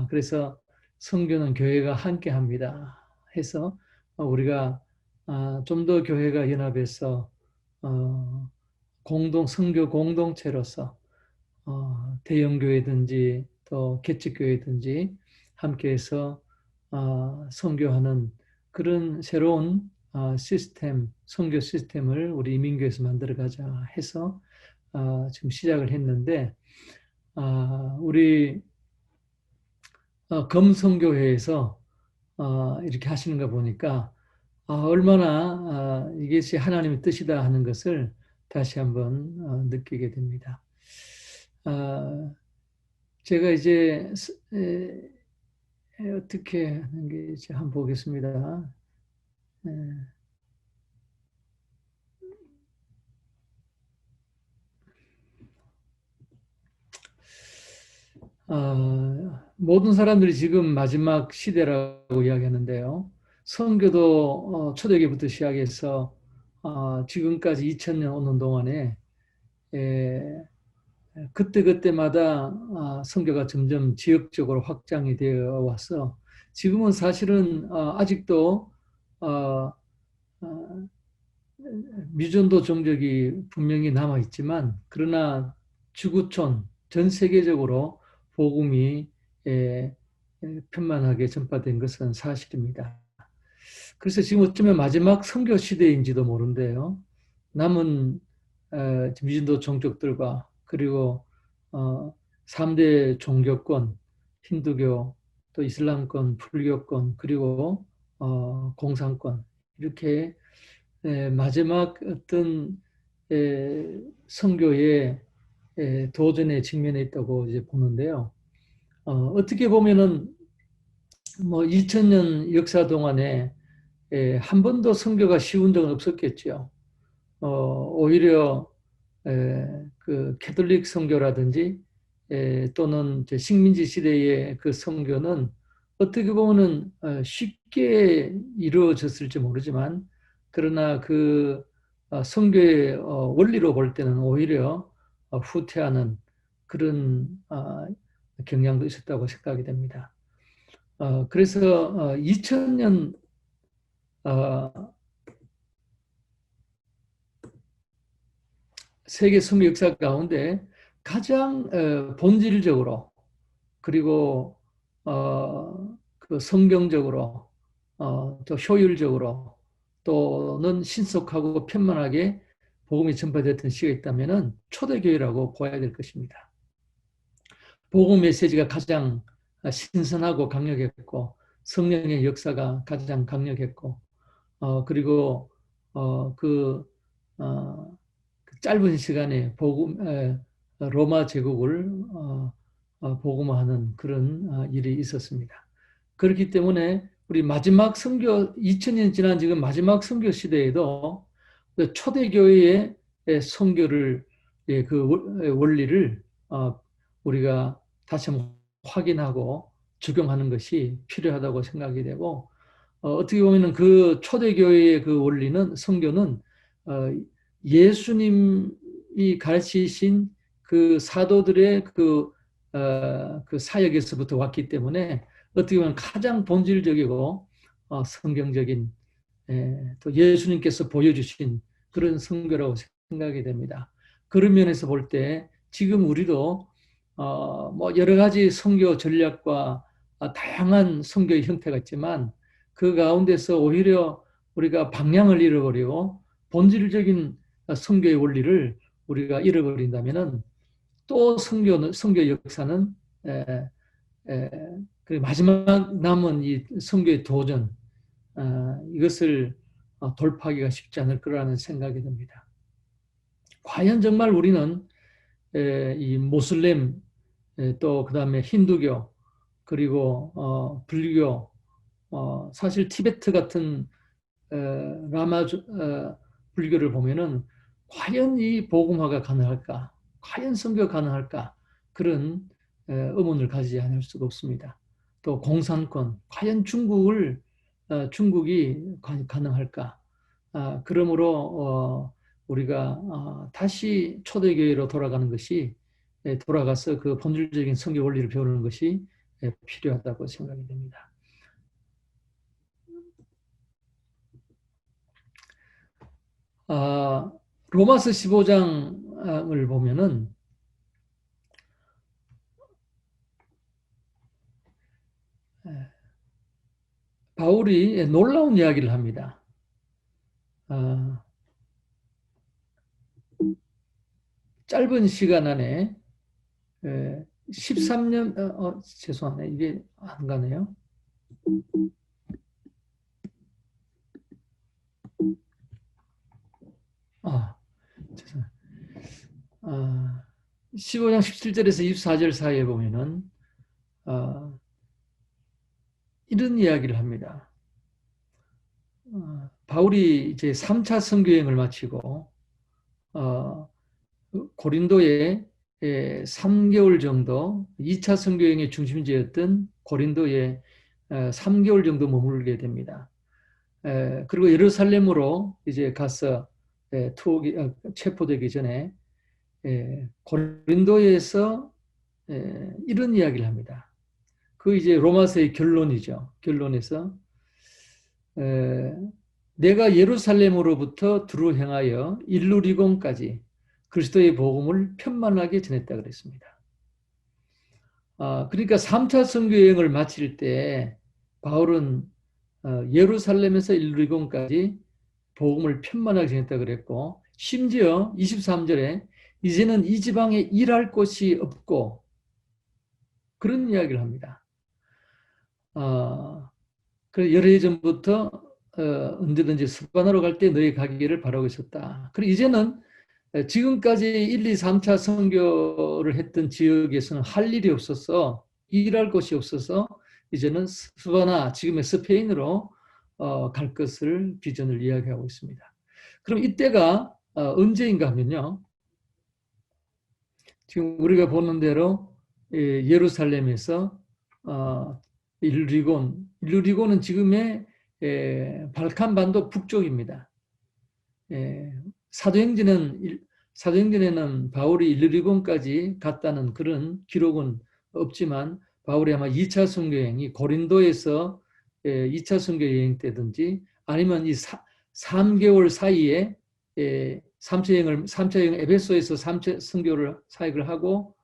그래서 선교는 교회가 함께 합니다. 해서 우리가 좀 더 교회가 연합해서 선교 공동체로서 대형교회든지 또 개척교회든지 함께해서 선교하는 그런 새로운 선교 시스템을 우리 이민교에서 만들어가자 해서 지금 시작을 했는데 우리 검선교회에서 이렇게 하시는 거 보니까 얼마나 이것이 하나님의 뜻이다 하는 것을 다시 한번 느끼게 됩니다. 제가 이제 어떻게 하는 게 이제 한번 보겠습니다. 에, 모든 사람들이 지금 마지막 시대라고 이야기하는데요. 선교도 초대교부터 시작해서 지금까지 2000년 오는 동안에 그때그때마다 선교가 점점 지역적으로 확장이 되어 와서 지금은 사실은 아직도 미전도 종족이 분명히 남아 있지만 그러나 지구촌 전 세계적으로 복음이 편만하게 전파된 것은 사실입니다. 그래서 지금 어쩌면 마지막 선교 시대인지도 모른대요. 남은 미전도 종족들과 그리고 3대 종교권, 힌두교, 또 이슬람권, 불교권, 그리고 공산권 이렇게 마지막 어떤 선교의 도전에 직면해 있다고 이제 보는데요. 어떻게 보면은 뭐 2000년 역사 동안에 한 번도 선교가 쉬운 적은 없었겠죠. 오히려 그 캐톨릭 선교라든지 또는 식민지 시대의 그 선교는 어떻게 보면은 쉽게 이루어졌을지 모르지만 그러나 그 선교의 원리로 볼 때는 오히려 후퇴하는 그런 경향도 있었다고 생각이 됩니다. 그래서 2000년 세계 선교 역사 가운데 가장 본질적으로 그리고 그 성경적으로 또 효율적으로 또는 신속하고 편만하게 복음이 전파됐던 시가 있다면은 초대교회라고 보아야 될 것입니다. 복음 메시지가 가장 신선하고 강력했고 성령의 역사가 가장 강력했고 그리고 그 짧은 시간에 로마 제국을 복음화하는 그런 일이 있었습니다. 그렇기 때문에 우리 마지막 선교 2000년 지난 지금 마지막 선교 시대에도 그 초대교회의 선교를 그 원리를 우리가 다시 한번 확인하고 적용하는 것이 필요하다고 생각이 되고 어떻게 보면 그 초대교회의 그 원리는 선교는 예수님이 가르치신 그 사도들의 그 사역에서부터 왔기 때문에 어떻게 보면 가장 본질적이고 성경적인 또 예수님께서 보여주신 그런 선교라고 생각이 됩니다. 그런 면에서 볼 때 지금 우리도 뭐 여러 가지 선교 전략과 다양한 선교의 형태가 있지만 그 가운데서 오히려 우리가 방향을 잃어버리고 본질적인 선교의 원리를 우리가 잃어버린다면은 또 선교 역사는 에, 에, 그 마지막 남은 이 선교의 도전 이것을 돌파하기가 쉽지 않을 거라는 생각이 듭니다. 과연 정말 우리는 이 모슬렘 또 그다음에 힌두교 그리고 불교 사실 티베트 같은 라마 불교를 보면은 과연 이 복음화가 가능할까? 과연 선교가 가능할까? 그런 의문을 가지지 않을 수가 없습니다. 또 공산권, 과연 중국이 가능할까? 그러므로 우리가 다시 초대교회로 돌아가는 것이 돌아가서 그 본질적인 선교 원리를 배우는 것이 필요하다고 생각이 됩니다. 아, 로마서 15장을 보면은 바울이 놀라운 이야기를 합니다. 아, 짧은 시간 안에 13년, 죄송하네. 이게 안 가네요. 아, 죄송합니다. 15장 17절에서 24절 사이에 보면은 아, 이런 이야기를 합니다. 바울이 이제 3차 선교여행을 마치고 고린도에 3개월 정도 2차 선교여행의 중심지였던 고린도에 3개월 정도 머물게 됩니다. 그리고 예루살렘으로 이제 가서 체포되기 전에 고린도에서 이런 이야기를 합니다. 그 이제 로마서의 결론이죠. 결론에서 내가 예루살렘으로부터 두루 행하여 일루리곤까지 그리스도의 복음을 편만하게 전했다 그랬습니다. 그러니까 3차 선교 여행을 마칠 때 바울은 예루살렘에서 일루리곤까지 복음을 편만하게 전했다 그랬고, 심지어 23절에 이제는 이 지방에 일할 곳이 없고 그런 이야기를 합니다. 그 여러 해 전부터 언제든지 스바나로 갈 때 너희 가기를 바라고 있었다. 그리고 이제는 지금까지 1, 2, 3차 선교를 했던 지역에서는 할 일이 없어서 일할 곳이 없어서 이제는 스바나, 지금의 스페인으로 갈 것을 비전을 이야기하고 있습니다. 그럼 이때가 언제인가 하면요. 지금 우리가 보는 대로 예루살렘에서 일루리곤은 지금의 발칸반도 북쪽입니다. 사도행전에는 바울이 일루리곤까지 갔다는 그런 기록은 없지만 바울이 아마 2차 선교여행이 고린도에서 2차 선교여행 때든지 아니면 이 3개월 사이에 3차 여행 에베소에서 3차 선교를 사역을 하고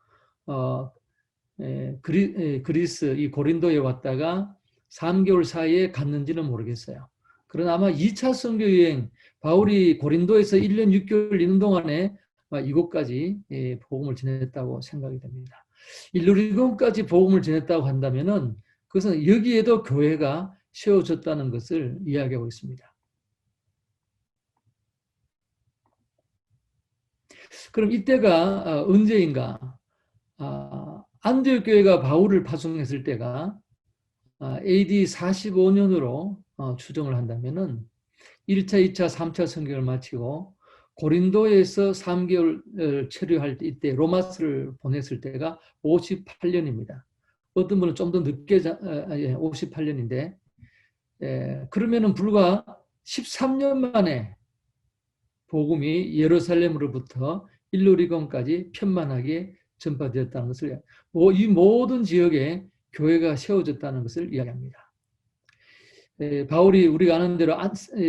그리스 이 고린도에 왔다가 3개월 사이에 갔는지는 모르겠어요. 그러나 아마 2차 선교 여행 바울이 고린도에서 1년 6개월 있는 동안에 이곳까지 복음을 전했다고 생각이 됩니다. 일루리곤까지 복음을 전했다고 한다면은 그것은 여기에도 교회가 세워졌다는 것을 이야기하고 있습니다. 그럼 이때가 언제인가? 안디옥 교회가 바울을 파송했을 때가 AD 45년으로 추정을 한다면은 1차, 2차, 3차 선교를 마치고 고린도에서 3개월 체류할 때 이때 로마스를 보냈을 때가 58년입니다. 어떤 분은 좀 더 늦게 58년인데 그러면은 불과 13년 만에 복음이 예루살렘으로부터 일루리곤까지 편만하게 전파되었다는 것을 이 모든 지역에 교회가 세워졌다는 것을 이야기합니다. 바울이 우리가 아는 대로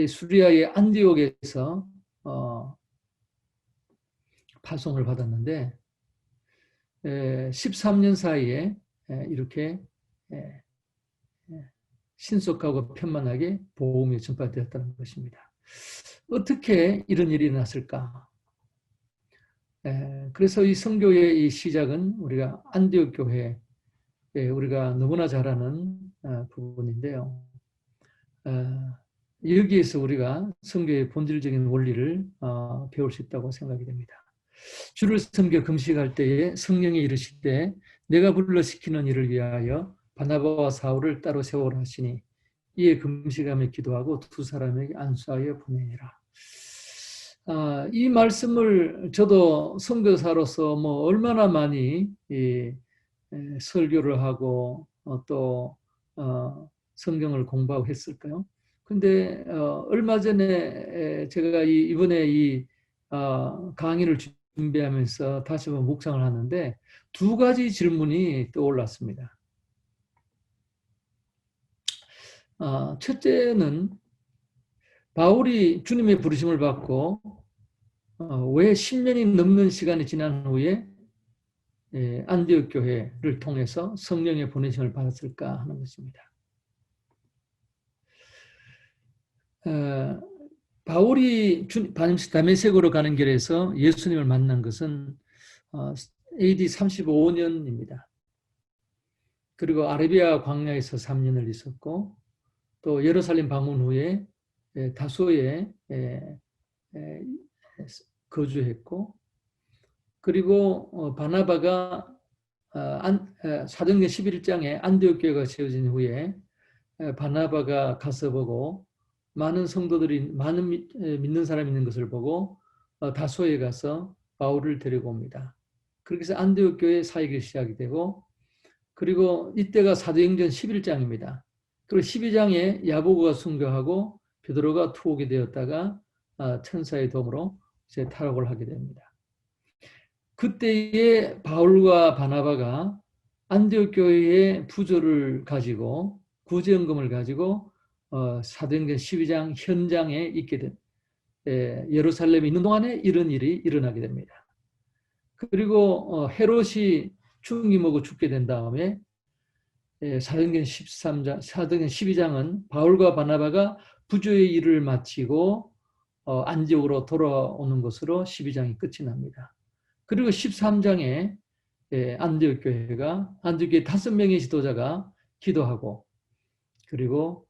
수리아의 안디옥에서 파송을 받았는데 13년 사이에 이렇게 신속하고 편만하게 복음이 전파되었다는 것입니다. 어떻게 이런 일이 일어났을까? 그래서 이 선교의 이 시작은 우리가 안디옥 교회 우리가 너무나 잘 아는 부분인데요. 여기에서 우리가 선교의 본질적인 원리를 배울 수 있다고 생각이 됩니다. 주를 섬겨 금식할 때에 성령이 이르시되 내가 불러 시키는 일을 위하여 바나바와 사울을 따로 세우라 하시니 이에 금식하며 기도하고 두 사람에게 안수하여 보내라. 이 말씀을 저도 선교사로서 뭐 얼마나 많이 설교를 하고 또 성경을 공부하고 했을까요? 근데 얼마 전에 제가 이번에 이 강의를 준비하면서 다시 한번 묵상을 하는데 두 가지 질문이 떠올랐습니다. 첫째는 바울이 주님의 부르심을 받고 왜 10년이 넘는 시간이 지난 후에 안디옥 교회를 통해서 성령의 보내심을 받았을까 하는 것입니다. 바울이 다메섹으로 가는 길에서 예수님을 만난 것은 AD 35년입니다. 그리고 아라비아 광야에서 3년을 있었고 또 예루살렘 방문 후에 다소에 거주했고 그리고 바나바가 사도행전 11장에 안디옥 교회가 세워진 후에 바나바가 가서 보고 많은 성도들이 많은 믿는 사람이 있는 것을 보고 다소에 가서 바울을 데리고 옵니다. 그렇게 해서 안디옥 교회 사역이 시작이 되고 그리고 이때가 사도행전 11장입니다. 그리고 12장에 야고보가 순교하고 베드로가 투옥이 되었다가 천사의 도움으로 이제 탈옥을 하게 됩니다. 그때에 바울과 바나바가 안디옥 교회의 부조를 가지고 구제연금을 가지고 사도행전 12장 현장에 있게 된 예루살렘에 있는 동안에 이런 일이 일어나게 됩니다. 그리고 헤롯이 죽임먹고 죽게 된 다음에 사도행전 12장은 바울과 바나바가 부조의 일을 마치고 안디옥으로 돌아오는 것으로 12장이 끝이 납니다. 그리고 13장에 안디옥 교회가 안디옥 교회 5명의 지도자가 기도하고 그리고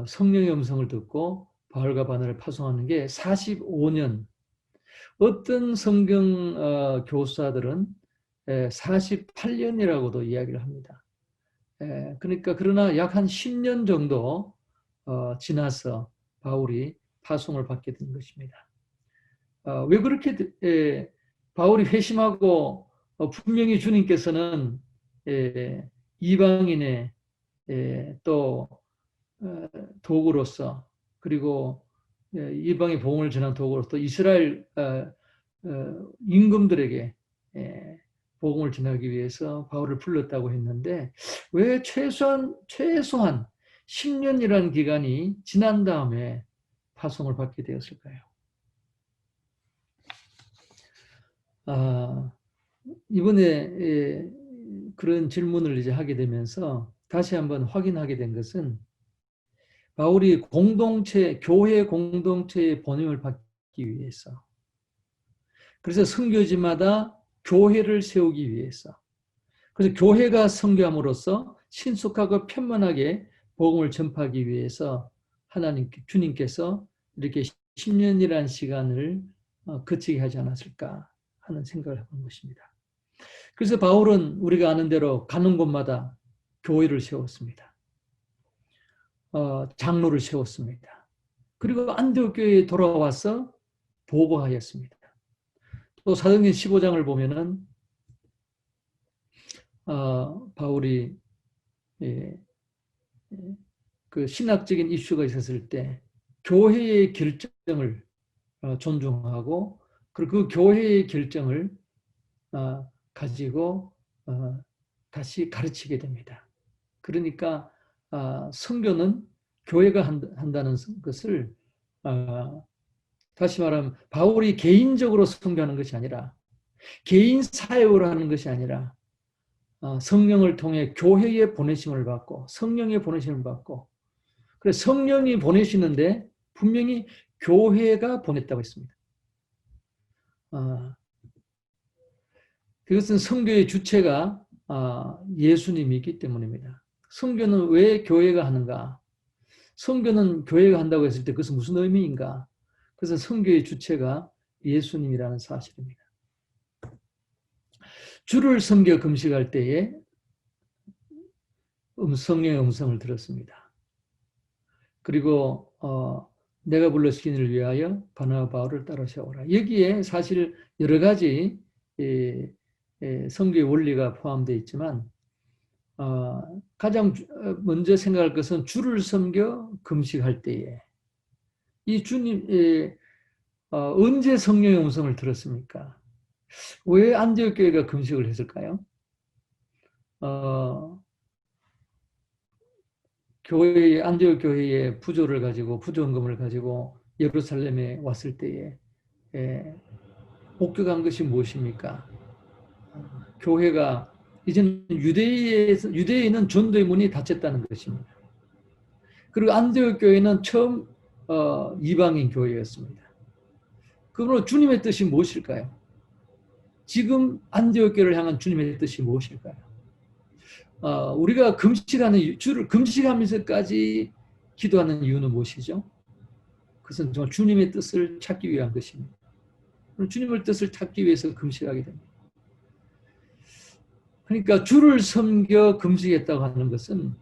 성령의 음성을 듣고 바울과 바나바를 파송하는 게 45년. 어떤 성경 교사들은 48년이라고도 이야기를 합니다. 그러니까 그러나 약 한 10년 정도 지나서 바울이 파송을 받게 된 것입니다. 왜 그렇게 바울이 회심하고 분명히 주님께서는 이방인의 또 도구로서 그리고 이방의 복음을 전한 도구로서 이스라엘 임금들에게 복음을 전하기 위해서 바울을 불렀다고 했는데 왜 최소한 10년이라는 기간이 지난 다음에 파송을 받게 되었을까요? 이번에 그런 질문을 이제 하게 되면서 다시 한번 확인하게 된 것은 바울이 교회 공동체의 번영을 받기 위해서 그래서 선교지마다 교회를 세우기 위해서 그래서 교회가 선교함으로써 신속하고 편만하게 복음을 전파하기 위해서 주님께서 이렇게 10년이라는 시간을 거치게 하지 않았을까 하는 생각을 해본 것입니다. 그래서 바울은 우리가 아는 대로 가는 곳마다 교회를 세웠습니다. 장로를 세웠습니다. 그리고 안디옥 교회에 돌아와서 보고하였습니다. 또 사도행전 15장을 보면은 바울이 그 신학적인 이슈가 있었을 때 교회의 결정을 존중하고 그리고 그 교회의 결정을 가지고 다시 가르치게 됩니다. 그러니까 선교는 교회가 한다는 것을 다시 말하면 바울이 개인적으로 선교하는 것이 아니라 개인 사역으로 하는 것이 아니라 성령을 통해 교회의 보내심을 받고 성령의 보내심을 받고 그래서 성령이 보내시는데 분명히 교회가 보냈다고 했습니다. 그것은 선교의 주체가 예수님이기 때문입니다. 선교는 왜 교회가 하는가? 선교는 교회가 한다고 했을 때 그것은 무슨 의미인가? 그래서 선교의 주체가 예수님이라는 사실입니다. 주를 섬겨 금식할 때에 성령의 음성을 들었습니다. 그리고 내가 불러시킨 이를 위하여 바나바 바울을 따라 세워라. 여기에 사실 여러 가지 선교의 원리가 포함되어 있지만 가장 먼저 생각할 것은 주를 섬겨 금식할 때에 이 주님 언제 성령의 음성을 들었습니까? 왜 안디옥 교회가 금식을 했을까요? 교회 안디옥 교회의 부조를 가지고 부조원금을 가지고 예루살렘에 왔을 때에 목격한 것이 무엇입니까? 교회가 이제는 유대인은 전도의 문이 닫혔다는 것입니다. 그리고 안디옥 교회는 처음 이방인 교회였습니다. 그러므로 주님의 뜻이 무엇일까요? 지금 안디옥 교회를 향한 주님의 뜻이 무엇일까요? 우리가 주를 금식하면서까지 기도하는 이유는 무엇이죠? 그것은 정말 주님의 뜻을 찾기 위한 것입니다. 주님의 뜻을 찾기 위해서 금식하게 됩니다. 그러니까 주를 섬겨 금식했다고 하는 것은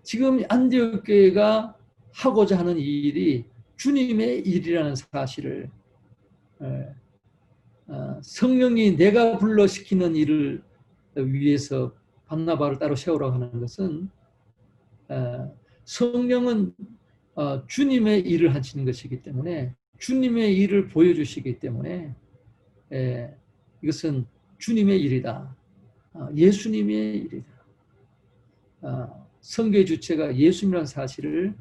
지금 안디옥 교회가 하고자 하는 이 일이 주님의 일이라는 사실을 성령이 내가 불러시키는 일을 위해서 바나바를 따로 세우라고 하는 것은 성령은 주님의 일을 하시는 것이기 때문에 주님의 일을 보여주시기 때문에 이것은 주님의 일이다. 예수님의 일이다. 선교의 주체가 예수님이라는 사실을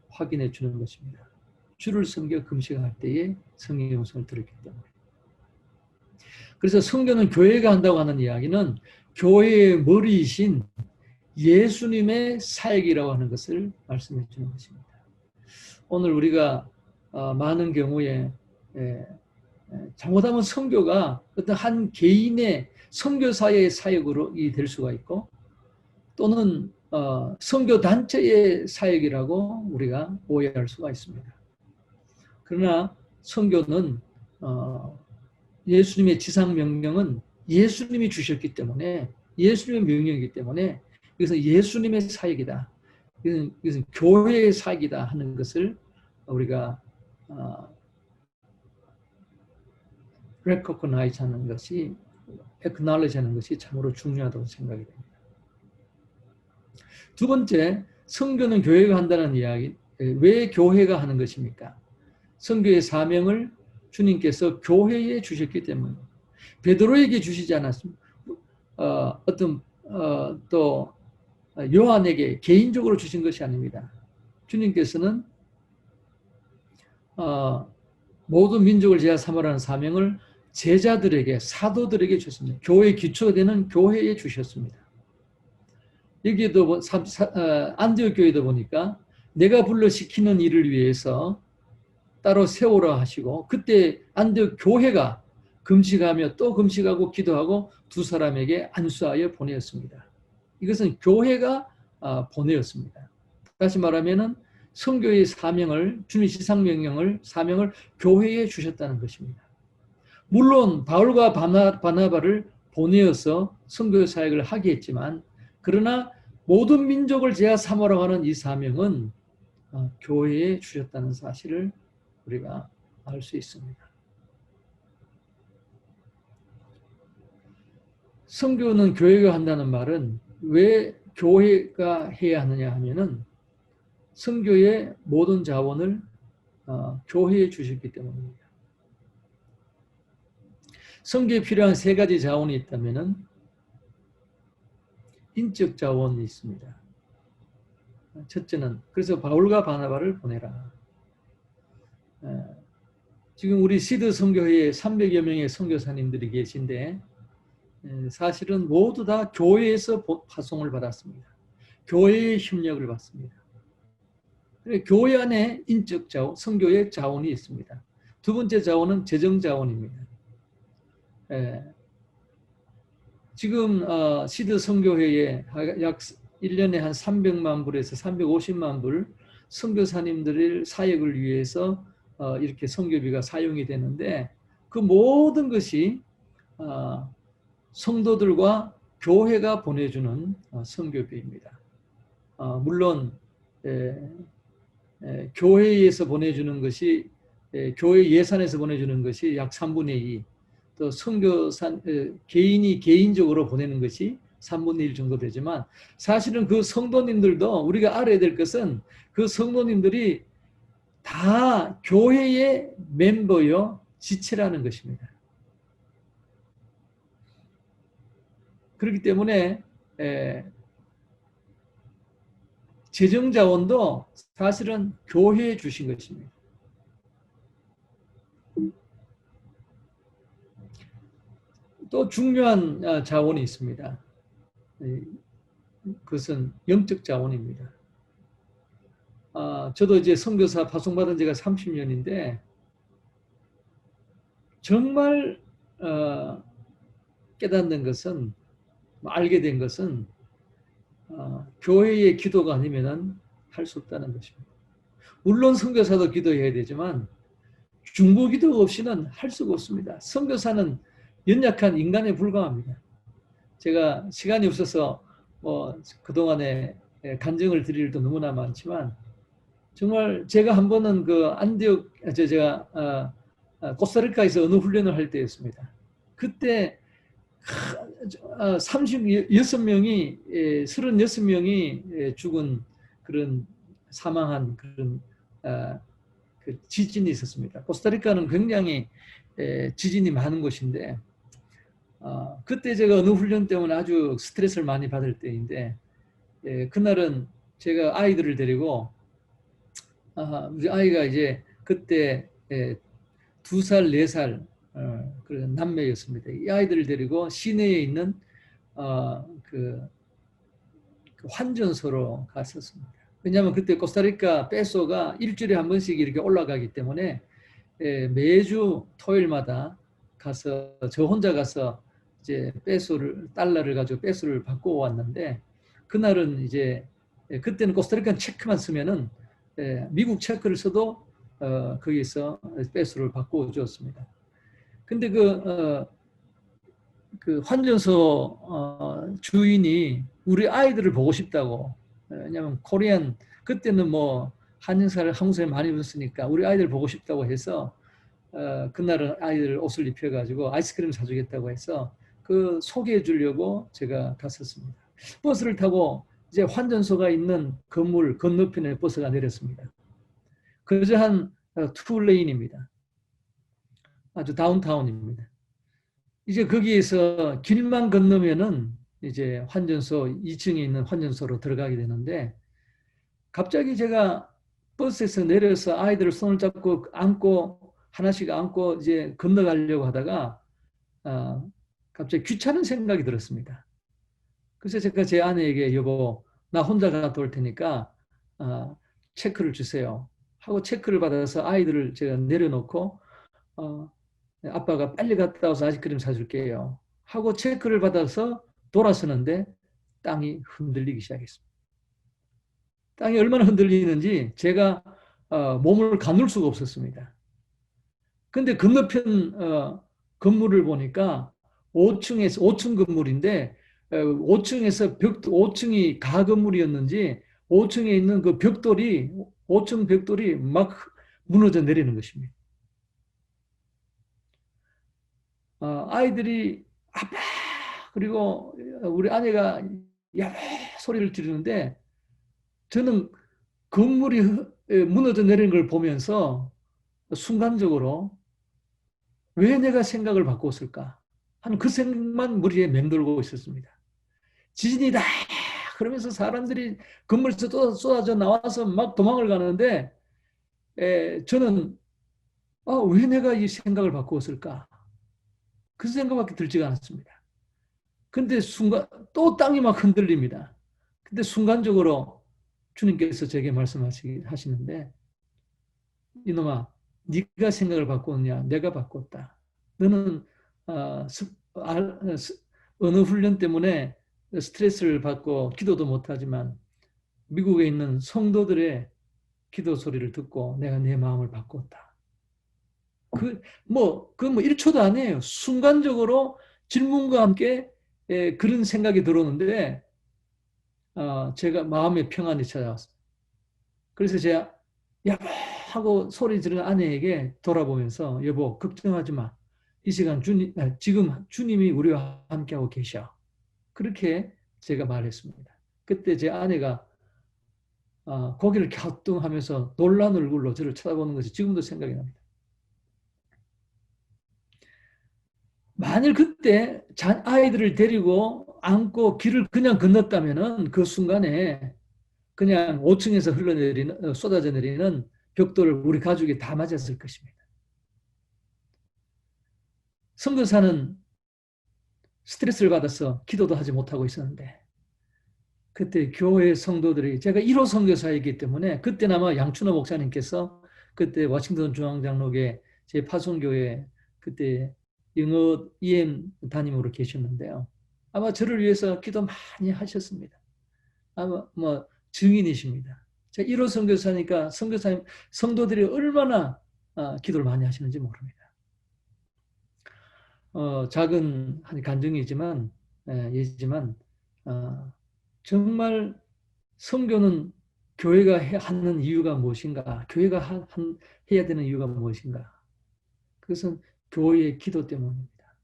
확인해 주는 것입니다. 주를 섬겨 금식할 때에 성령의 음성을 들었기 때문에. 그래서 선교는 교회가 한다고 하는 이야기는 교회의 머리이신 예수님의 사역이라고 하는 것을 말씀해 주는 것입니다. 오늘 우리가 많은 경우에 잘못하면 선교가 어떤 한 개인의 선교사의 사역으로 될 수가 있고 또는 선교 단체의 사역이라고 우리가 오해할 수가 있습니다. 그러나 선교는 예수님의 지상 명령은 예수님이 주셨기 때문에 예수님의 명령이기 때문에 이것은 예수님의 사역이다. 이것은 교회의 사역이다 하는 것을 우리가 recognize 하는 것이 acknowledge 하는 것이 참으로 중요하다고 생각이 됩니다. 두 번째, 선교는 교회가 한다는 이야기. 왜 교회가 하는 것입니까? 선교의 사명을 주님께서 교회에 주셨기 때문에 베드로에게 주시지 않았습니다. 또 요한에게 개인적으로 주신 것이 아닙니다. 주님께서는 모든 민족을 제자 삼으라는 사명을 제자들에게 사도들에게 주셨습니다. 교회의 기초가 되는 교회에 주셨습니다. 여기에도 안디옥 교회도 보니까 내가 불러 시키는 일을 위해서 따로 세우라 하시고 그때 안디옥 교회가 금식하며 또 금식하고 기도하고 두 사람에게 안수하여 보내었습니다. 이것은 교회가 보내었습니다. 다시 말하면은 선교의 사명을 주님 지상명령을 사명을 교회에 주셨다는 것입니다. 물론 바울과 바나바를 보내어서 선교 사역을 하게 했지만 그러나 모든 민족을 제자 삼으라고 하는 이 사명은 교회에 주셨다는 사실을 우리가 알 수 있습니다. 선교는 교회가 한다는 말은 왜 교회가 해야 하느냐 하면은 선교의 모든 자원을 교회에 주셨기 때문입니다. 선교에 필요한 세 가지 자원이 있다면은 인적 자원이 있습니다. 첫째는 그래서 바울과 바나바를 보내라. 지금 우리 시드 선교회에 300여 명의 선교사님들이 계신데 사실은 모두 다 교회에서 파송을 받았습니다. 교회의 협력을 받습니다. 교회 안에 인적 자원, 선교의 자원이 있습니다. 두 번째 자원은 재정 자원입니다. 지금 시드 선교회에 약 1년에 한 300만 불에서 350만 불 선교사님들의 사역을 위해서 이렇게 선교비가 사용이 되는데 그 모든 것이 성도들과 교회가 보내주는 선교비입니다. 물론 교회에서 보내주는 것이 교회 예산에서 보내주는 것이 약 3분의 2, 또 선교사 개인이 개인적으로 보내는 것이 3분의 1 정도 되지만 사실은 그 성도님들도 우리가 알아야 될 것은 그 성도님들이 다 교회의 멤버요 지체라는 것입니다. 그렇기 때문에 재정 자원도 사실은 교회에 주신 것입니다. 또 중요한 자원이 있습니다. 그것은 영적 자원입니다. 저도 이제 선교사 파송받은 지가 30년인데 정말 깨닫는 것은, 알게 된 것은 교회의 기도가 아니면 할 수 없다는 것입니다. 물론 선교사도 기도해야 되지만 중보 기도 없이는 할 수가 없습니다. 선교사는 연약한 인간에 불과합니다. 제가 시간이 없어서 그동안에 간증을 드릴 일도 너무나 많지만 정말 제가 한 번은 그 안디옥 제가 코스타리카에서 어느 훈련을 할 때였습니다. 그때 36명이 36명이 죽은 그런 사망한 그런 그 지진이 있었습니다. 코스타리카는 굉장히 지진이 많은 곳인데 그때 제가 어느 훈련 때문에 아주 스트레스를 많이 받을 때인데 그날은 제가 아이들을 데리고 우리 아이가 이제 그때 2살, 4살 그런 남매였습니다. 이 아이들을 데리고 시내에 있는 그 환전소로 갔었습니다. 왜냐하면 그때 코스타리카 페소가 일주일에 한 번씩 이렇게 올라가기 때문에 매주 토요일마다 가서 저 혼자 가서 이제 달러를 가지고 페소를 바꾸어 왔는데 그날은 이제 그때는 코스타리카 체크만 쓰면은 미국 체크를 써도 거기서 페소를 바꾸어 주었습니다. 근데 그 환전소 주인이 우리 아이들을 보고 싶다고, 왜냐하면 코리안 그때는 뭐 한인사를 한국사를 많이 봤으니까 우리 아이들 보고 싶다고 해서 그날은 아이들 옷을 입혀가지고 아이스크림 사주겠다고 해서 그 소개해 주려고 제가 갔었습니다. 버스를 타고 이제 환전소가 있는 건물 건너편에 버스가 내렸습니다. 그저 한 2레인입니다. 아주 다운타운입니다. 이제 거기에서 길만 건너면은 이제 환전소 2층에 있는 환전소로 들어가게 되는데 갑자기 제가 버스에서 내려서 아이들을 손을 잡고 안고 하나씩 안고 이제 건너가려고 하다가 갑자기 귀찮은 생각이 들었습니다. 그래서 제가 제 아내에게 여보 나 혼자 갔다 올 테니까 체크를 주세요 하고 체크를 받아서 아이들을 제가 내려놓고 아빠가 빨리 갔다 와서 아이스크림 사줄게요 하고 체크를 받아서 돌아서는데 땅이 흔들리기 시작했습니다. 땅이 얼마나 흔들리는지 제가 몸을 가눌 수가 없었습니다. 근데 건너편 건물을 보니까 5층 건물인데 5층에서 5층이 가건물이었는지 5층에 있는 그 5층 벽돌이 막 무너져 내리는 것입니다. 아이들이 아빠 그리고 우리 아내가 야 소리를 지르는데 저는 건물이 무너져 내리는 걸 보면서 순간적으로 왜 내가 생각을 바꿨을까 하는 그 생각만 머리에 맴돌고 있었습니다. 지진이다 그러면서 사람들이 건물에서 쏟아져 나와서 막 도망을 가는데 저는 왜 내가 이 생각을 바꾸었을까 그 생각밖에 들지가 않았습니다. 근데 순간 또 땅이 막 흔들립니다. 근데 순간적으로 주님께서 제게 말씀하시는데 이놈아 네가 생각을 바꿨냐 내가 바꿨다. 너는 어느 훈련 때문에 스트레스를 받고 기도도 못하지만 미국에 있는 성도들의 기도 소리를 듣고 내가 내 마음을 바꿨다. 그 뭐 1초도 아니에요. 순간적으로 질문과 함께 그런 생각이 들었는데 제가 마음의 평안이 찾아왔어요. 그래서 제가 여보 하고 소리 지르는 아내에게 돌아보면서 여보 걱정하지 마. 이 시간 지금 주님이 우리와 함께하고 계셔. 그렇게 제가 말했습니다. 그때 제 아내가 고개를 갸우뚱하면서 놀란 얼굴로 저를 쳐다보는 것이 지금도 생각이 납니다. 만일 그때 아이들을 데리고 안고 길을 그냥 건넜다면 그 순간에 그냥 5층에서 흘러내리는 쏟아져 내리는 벽돌을 우리 가족이 다 맞았을 것입니다. 선교사는 스트레스를 받아서 기도도 하지 못하고 있었는데 그때 교회 성도들이 제가 1호 선교사이기 때문에 그때는 아마 양춘호 목사님께서 그때 워싱턴 중앙장로교 제 파송교회 그때 영어 EM 담임으로 계셨는데요. 아마 저를 위해서 기도 많이 하셨습니다. 아마 뭐 증인이십니다. 제가 1호 선교사니까 선교사님 성도들이 얼마나 기도를 많이 하시는지 모릅니다. 작은 한 간증이지만 예지만 정말 선교는 교회가 하는 이유가 무엇인가? 교회가 해야 되는 이유가 무엇인가? 그것은 교회의 기도 때문입니다.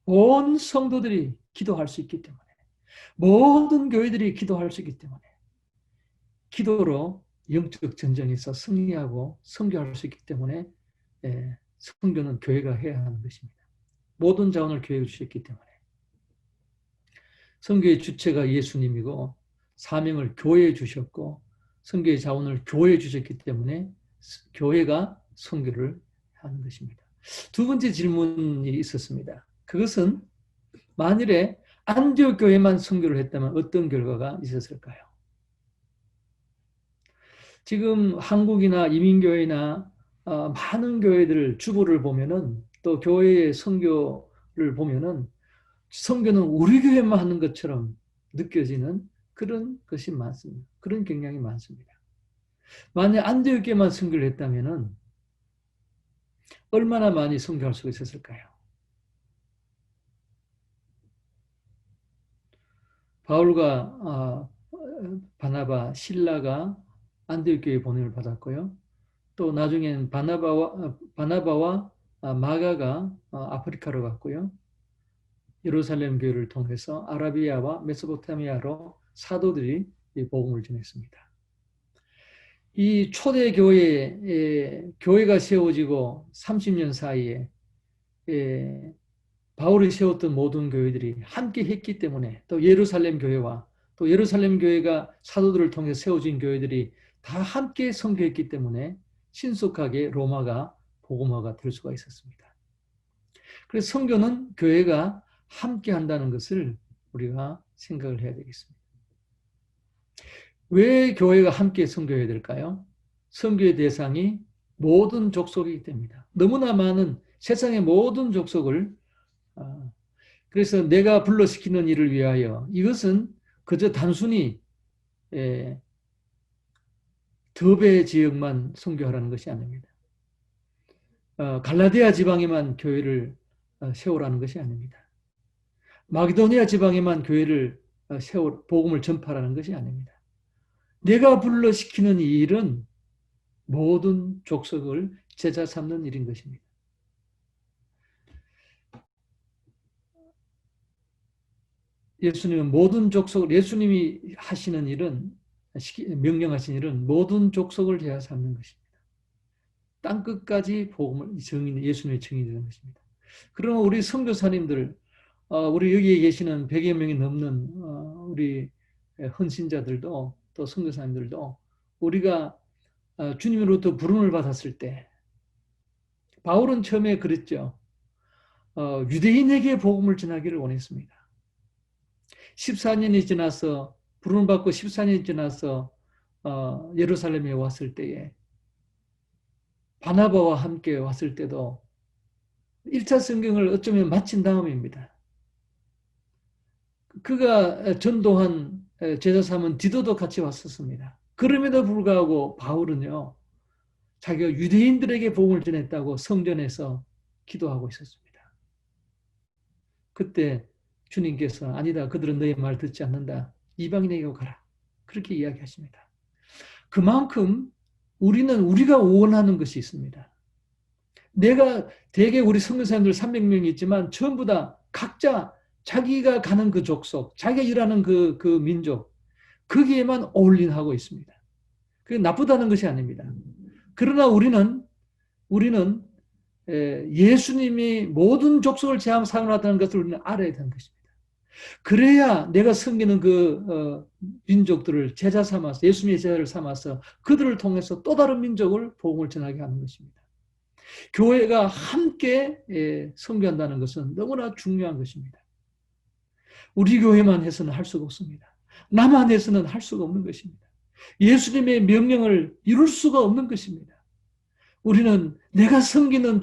온 성도들이 기도할 수 있기 때문에 모든 교회들이 기도할 수 있기 때문에 기도로 영적 전쟁에서 승리하고 선교할 수 있기 때문에 선교는 교회가 해야 하는 것입니다. 모든 자원을 교회에 주셨기 때문에 선교의 주체가 예수님이고 사명을 교회에 주셨고 선교의 자원을 교회에 주셨기 때문에 교회가 선교를 하는 것입니다. 두 번째 질문이 있었습니다. 그것은 만일에 안디옥 교회만 선교를 했다면 어떤 결과가 있었을까요? 지금 한국이나 이민교회나 많은 교회들 주보를 보면은 또 교회의 선교를 보면은 선교는 우리 교회만 하는 것처럼 느껴지는 그런 것이 많습니다. 그런 경향이 많습니다. 만약 안디옥 교회만 선교를 했다면은 얼마나 많이 선교할 수 있었을까요? 바울과 바나바, 실라가 안디옥 교회에 보냄을 받았고요. 또 나중엔 바나바와 마가가 아프리카로 갔고요. 예루살렘 교회를 통해서 아라비아와 메소포타미아로 사도들이 복음을 전했습니다. 이 초대 교회가 세워지고 30년 사이에 바울이 세웠던 모든 교회들이 함께 했기 때문에 또 예루살렘 교회와 또 예루살렘 교회가 사도들을 통해 세워진 교회들이 다 함께 선교했기 때문에 신속하게 로마가 복음화가 될 수가 있었습니다. 그래서 선교는 교회가 함께 한다는 것을 우리가 생각을 해야 되겠습니다. 왜 교회가 함께 선교해야 될까요? 선교의 대상이 모든 족속이기 때문입니다. 너무나 많은 세상의 모든 족속을 그래서 내가 불러시키는 일을 위하여 이것은 그저 단순히 더베 지역만 선교하라는 것이 아닙니다. 갈라디아 지방에만 교회를 세우라는 것이 아닙니다. 마게도니아 지방에만 교회를 복음을 전파하라는 것이 아닙니다. 내가 불러시키는 이 일은 모든 족속을 제자 삼는 일인 것입니다. 예수님은 모든 족속을 예수님이 하시는 일은 명령하신 일은 모든 족속을 제자 삼는 것입니다. 땅 끝까지 복음을 예수님의 증인이 되는 것입니다. 그러면 우리 선교사님들 우리 여기에 계시는 100여 명이 넘는 우리 헌신자들도 또 선교사님들도 우리가 주님으로부터 부름을 받았을 때 바울은 처음에 그랬죠. 유대인에게 복음을 전하기를 원했습니다. 14년이 지나서 부름을 받고 14년이 지나서 예루살렘에 왔을 때에 바나바와 함께 왔을 때도 1차 성경을 어쩌면 마친 다음입니다. 그가 전도한 제자 삼은 디도도 같이 왔었습니다. 그럼에도 불구하고 바울은요. 자기가 유대인들에게 복음을 전했다고 성전에서 기도하고 있었습니다. 그때 주님께서 아니다. 그들은 너의 말 듣지 않는다. 이방인에게 가라. 그렇게 이야기하십니다. 그만큼 우리는 우리가 원하는 것이 있습니다. 내가 대개 우리 선교사님들 300명이 있지만 전부 다 각자 자기가 가는 그 족속, 자기가 일하는 그 민족 거기에만 올인하고 있습니다. 그게 나쁘다는 것이 아닙니다. 그러나 우리는 예수님이 모든 족속을 제함 사용하다는 것을 우리는 알아야 되는 것입니다. 그래야 내가 섬기는 민족들을 제자 삼아서, 예수님의 제자를 삼아서 그들을 통해서 또 다른 민족을 복음을 전하게 하는 것입니다. 교회가 함께 섬겨한다는 것은 너무나 중요한 것입니다. 우리 교회만 해서는 할 수가 없습니다. 나만 해서는 할 수가 없는 것입니다. 예수님의 명령을 이룰 수가 없는 것입니다. 우리는 내가 섬기는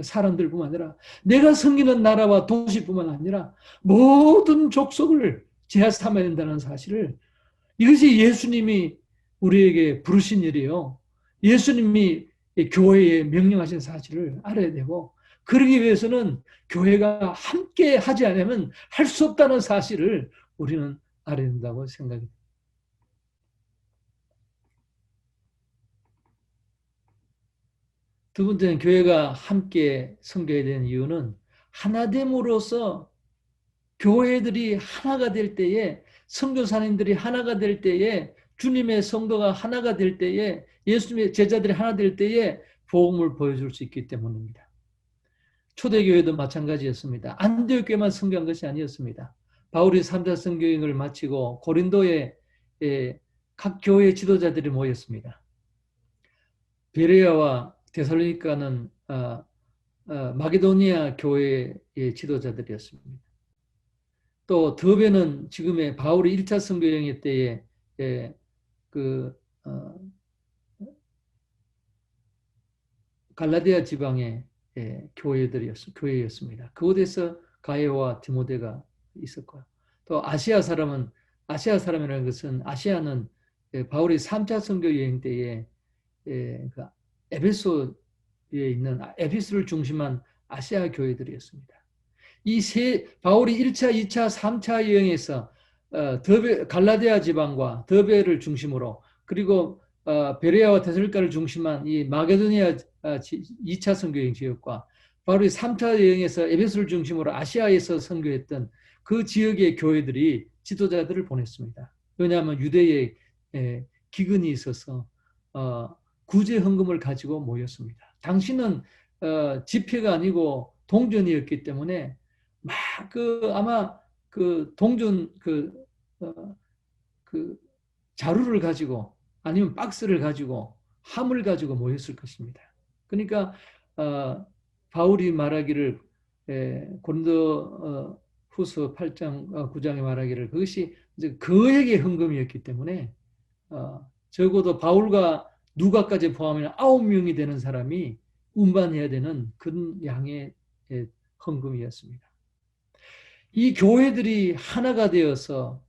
사람들뿐만 아니라 내가 섬기는 나라와 도시뿐만 아니라 모든 족속을 제하 삼아야 된다는 사실을, 이것이 예수님이 우리에게 부르신 일이에요. 예수님이 교회에 명령하신 사실을 알아야 되고, 그러기 위해서는 교회가 함께 하지 않으면 할 수 없다는 사실을 우리는 알아야 된다고 생각합니다. 두 번째는 교회가 함께 섬겨야 되는 이유는 하나됨으로써 교회들이 하나가 될 때에, 선교사님들이 하나가 될 때에, 주님의 성도가 하나가 될 때에, 예수님의 제자들이 하나 될 때에 복음을 보여줄 수 있기 때문입니다. 초대교회도 마찬가지였습니다. 안디옥 교회만 선교한 것이 아니었습니다. 바울이 3차 선교행을 마치고 고린도에 각 교회 지도자들이 모였습니다. 베레아와 데살로니가는 마게도니아 교회의 지도자들이었습니다. 또 더베는 지금의 바울이 1차 선교여행 때에 갈라디아 지방의 교회였습니다. 그곳에서 가이오와 디모데가 있었고요. 또 아시아 사람이라는 것은, 아시아는 바울이 3차 선교 여행 때에 에베소에 있는 에베소를 중심한 아시아 교회들이었습니다. 바울이 1차, 2차, 3차 여행에서 갈라디아 지방과 더베를 중심으로, 그리고 베레아와 데살로니가를 중심한 이 마게도니아 2차 선교여행 지역과 바울이 3차 여행에서 에베소를 중심으로 아시아에서 선교했던 그 지역의 교회들이 지도자들을 보냈습니다. 왜냐하면 유대에 기근이 있어서 구제 헌금을 가지고 모였습니다. 당시는 집회가 아니고 동전이었기 때문에 아마 동전 자루를 가지고, 아니면 박스를 가지고, 함을 가지고 모였을 것입니다. 그러니까 바울이 말하기를, 고린도 후서 8장 9장에 말하기를, 그것이 이제 그에게 헌금이었기 때문에 적어도 바울과 누가까지 포함하면 9명이 되는 사람이 운반해야 되는 그 양의 헌금이었습니다. 이 교회들이 하나가 되어서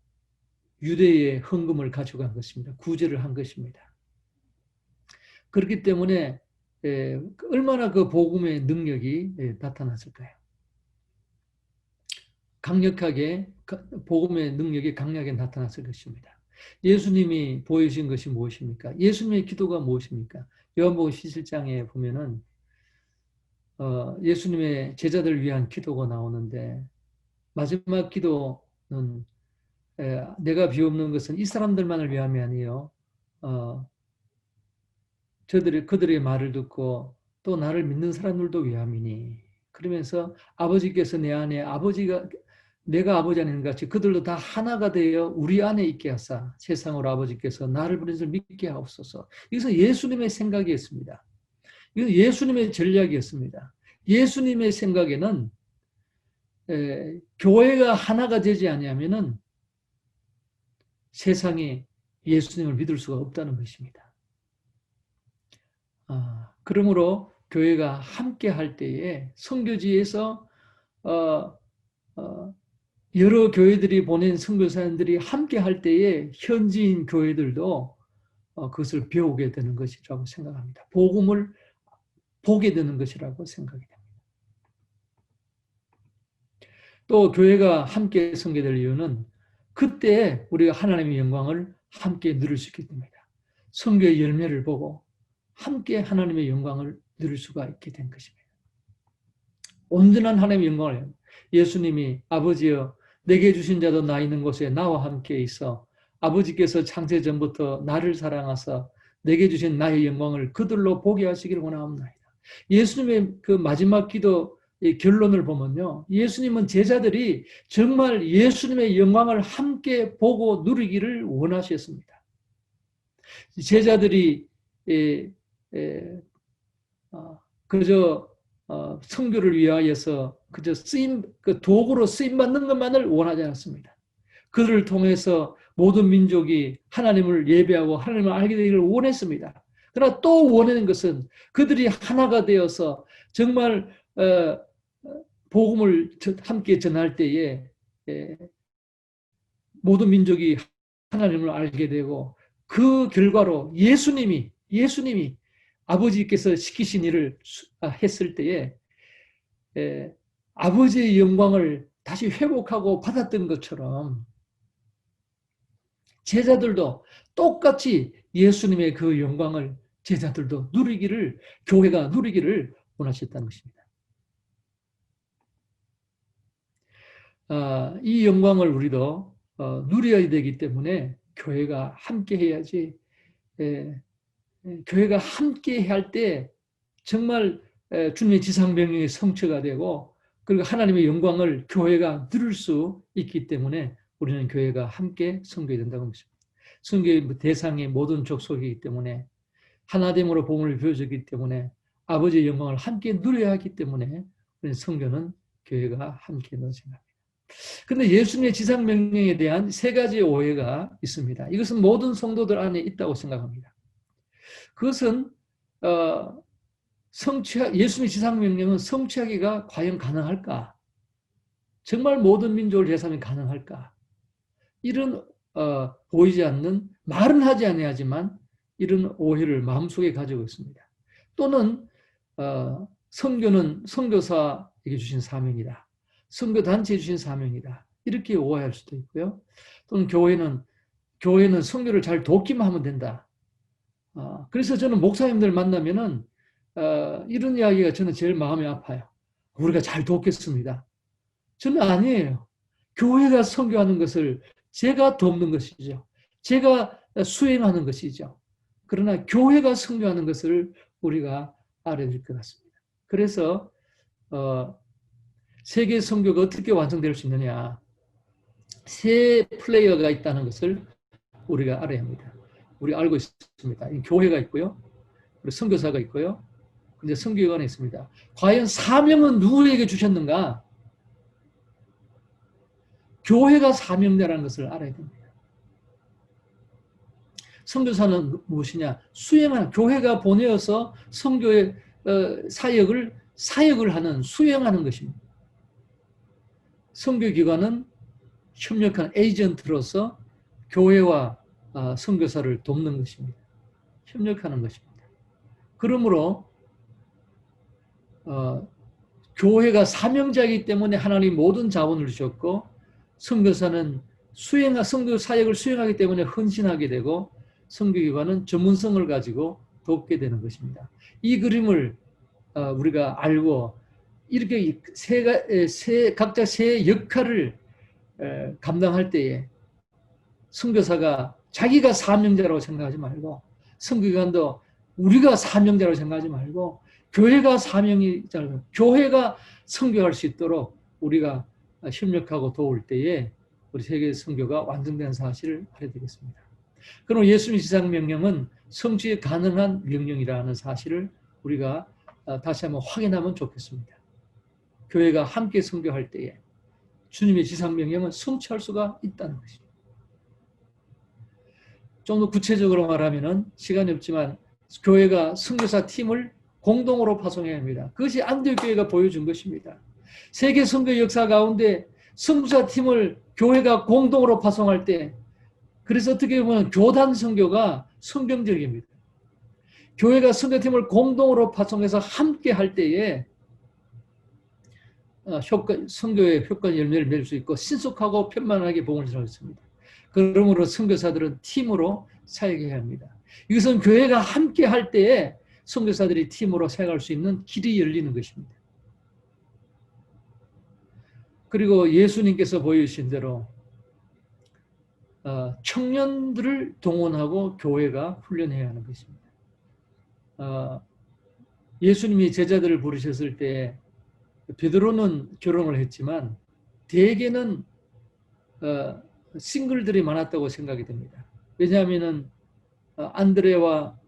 유대의 헌금을 가져간 것입니다. 구제를 한 것입니다. 그렇기 때문에 얼마나 그 복음의 능력이 나타났을까요? 강력하게, 복음의 능력이 강력하게 나타났을 것입니다. 예수님이 보여주신 것이 무엇입니까? 예수님의 기도가 무엇입니까? 요한복음 17장에 보면은 예수님의 제자들을 위한 기도가 나오는데, 마지막 기도는 내가 비옵는 것은 이 사람들만을 위함이 아니요, 그들의 말을 듣고 또 나를 믿는 사람들도 위함이니, 그러면서 아버지께서 내 안에, 내가 아버지 안에 있는 같이 그들도 다 하나가 되어 우리 안에 있게 하사 세상으로 아버지께서 나를 보내서 믿게 하옵소서. 이것은 예수님의 생각이었습니다. 이건 예수님의 전략이었습니다. 예수님의 생각에는 교회가 하나가 되지 않으면은 세상에 예수님을 믿을 수가 없다는 것입니다. 그러므로 교회가 함께 할 때에 선교지에서 여러 교회들이 보낸 선교사님들이 함께 할 때에 현지인 교회들도 그것을 배우게 되는 것이라고 생각합니다. 복음을 보게 되는 것이라고 생각이 됩니다. 또 교회가 함께 섬겨될 이유는 그때 우리가 하나님의 영광을 함께 누릴 수 있기 때문입니다. 선교의 열매를 보고 함께 하나님의 영광을 누릴 수가 있게 된 것입니다. 온전한 하나님의 영광을, 예수님이 아버지여 내게 주신 자도 나 있는 곳에 나와 함께 있어 아버지께서 창세 전부터 나를 사랑하사 내게 주신 나의 영광을 그들로 보게 하시기를 원하옵나이다. 예수님의 그 마지막 기도, 이 결론을 보면요. 예수님은 제자들이 정말 예수님의 영광을 함께 보고 누리기를 원하셨습니다. 제자들이 그저 선교를 위하여서 그저 그 도구로 쓰임 받는 것만을 원하지 않았습니다. 그들을 통해서 모든 민족이 하나님을 예배하고 하나님을 알게 되기를 원했습니다. 그러나 또 원하는 것은 그들이 하나가 되어서 정말 복음을 함께 전할 때에 모든 민족이 하나님을 알게 되고 그 결과로 예수님이 아버지께서 시키신 일을 했을 때에 아버지의 영광을 다시 회복하고 받았던 것처럼 제자들도 똑같이 예수님의 그 영광을 제자들도 누리기를, 교회가 누리기를 원하셨다는 것입니다. 이 영광을 우리도 누려야 되기 때문에 교회가 함께 해야지. 교회가 함께 할 때 정말 주님의 지상명령이 성취가 되고 그리고 하나님의 영광을 교회가 누릴 수 있기 때문에 우리는 교회가 함께 섬겨야 된다고 합니다. 섬겨의 대상이 모든 족속이기 때문에 하나됨으로 복음을 보여주기 때문에 아버지의 영광을 함께 누려야 하기 때문에 우리는 선교는 교회가 함께 한다고 생각합니다. 그런데 예수님의 지상명령에 대한 세 가지의 오해가 있습니다. 이것은 모든 성도들 안에 있다고 생각합니다. 그것은 예수님의 지상명령은 성취하기가 과연 가능할까? 정말 모든 민족을 대상이 가능할까? 이런 보이지 않는, 말은 하지 아니하지만 이런 오해를 마음속에 가지고 있습니다. 또는 선교는 선교사에게 주신 사명이다. 선교단체에 주신 사명이다. 이렇게 오해할 수도 있고요. 또는 교회는 선교를 잘 돕기만 하면 된다. 그래서 저는 목사님들 만나면은 이런 이야기가 저는 제일 마음이 아파요. 우리가 잘 돕겠습니다. 저는 아니에요. 교회가 선교하는 것을 제가 돕는 것이죠. 제가 수행하는 것이죠. 그러나 교회가 선교하는 것을 우리가 알아야 될 것 같습니다. 그래서 세계 선교가 어떻게 완성될 수 있느냐. 세 플레이어가 있다는 것을 우리가 알아야 합니다. 우리 알고 있습니다. 교회가 있고요. 그리고 선교사가 있고요. 근데 선교기관이 있습니다. 과연 사명은 누구에게 주셨는가? 교회가 사명자라는 것을 알아야 됩니다. 선교사는 무엇이냐? 수행하는, 교회가 보내어서 선교의 사역을 하는, 수행하는 것입니다. 선교기관은 협력하는 에이전트로서 교회와 선교사를 돕는 것입니다. 협력하는 것입니다. 그러므로 교회가 사명자이기 때문에 하나님 모든 자원을 주셨고 선교사는 선교 사역을 수행하기 때문에 헌신하게 되고 선교기관은 전문성을 가지고 돕게 되는 것입니다. 이 그림을 우리가 알고 이렇게 각자 세 역할을 감당할 때에 선교사가 자기가 사명자라고 생각하지 말고 선교기관도 우리가 사명자라고 생각하지 말고 교회가 사명이잖아요. 교회가 선교할 수 있도록 우리가 협력하고 도울 때에 우리 세계 선교가 완성된 사실을 알아야 되겠습니다. 그럼 예수님 지상명령은 성취 가능한 명령이라는 사실을 우리가 다시 한번 확인하면 좋겠습니다. 교회가 함께 선교할 때에 주님의 지상명령은 성취할 수가 있다는 것입니다. 좀 더 구체적으로 말하면 시간이 없지만 교회가 선교사 팀을 공동으로 파송해야 합니다. 그것이 안디옥 교회가 보여준 것입니다. 세계 선교 역사 가운데 선교사 팀을 교회가 공동으로 파송할 때 그래서 어떻게 보면 교단 선교가 성경적입니다. 교회가 선교팀을 공동으로 파송해서 함께 할 때에 선교의 효과 열매를 맺을 수 있고 신속하고 편만하게 복음을 전할 수 있습니다. 그러므로 선교사들은 팀으로 사역해야 합니다. 이것은 교회가 함께 할 때에 선교사들이 팀으로 사역할 수 있는 길이 열리는 것입니다. 그리고 예수님께서 보여주신 대로 청년들을 동원하고 교회가 훈련해야 하는 것입니다. 예수님이 제자들을 부르셨을 때 베드로는 결혼을 했지만 대개는 싱글들이 많았다고 생각이 됩니다. 왜냐하면은 안드레와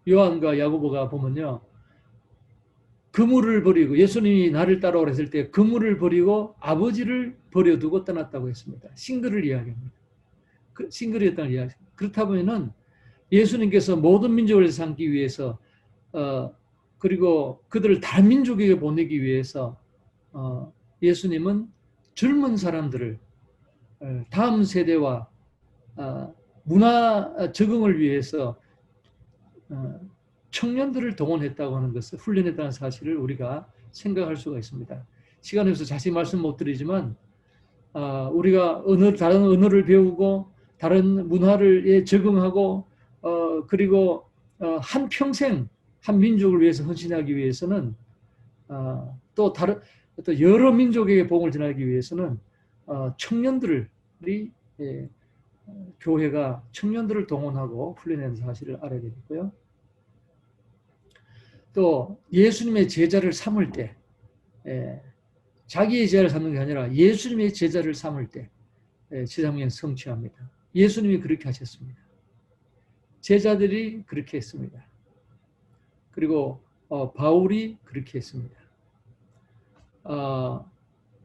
요한과 야고보가 보면요, 그물을 버리고, 예수님이 나를 따라오라 했을 때 그물을 버리고 아버지를 버려두고 떠났다고 했습니다. 싱글을 이야기합니다. 싱글이었다는 이야기. 그렇다 보면은 예수님께서 모든 민족을 삼기 위해서 그리고 그들을 다민족에게 보내기 위해서 예수님은 젊은 사람들을 다음 세대와 문화 적응을 위해서 청년들을 동원했다고 하는 것을, 훈련했다는 사실을 우리가 생각할 수가 있습니다. 시간이 없어서 자세히 말씀 못 드리지만 우리가 다른 언어를 배우고 다른 문화를 적응하고 그리고 한평생 한 민족을 위해서 헌신하기 위해서는 또 여러 민족에게 복음을 전하기 위해서는 청년들이 교회가 청년들을 동원하고 훈련하는 사실을 알아야 되겠고요. 또 예수님의 제자를 삼을 때 자기의 제자를 삼는 게 아니라 예수님의 제자를 삼을 때 제사명령 성취합니다. 예수님이 그렇게 하셨습니다. 제자들이 그렇게 했습니다. 그리고 바울이 그렇게 했습니다.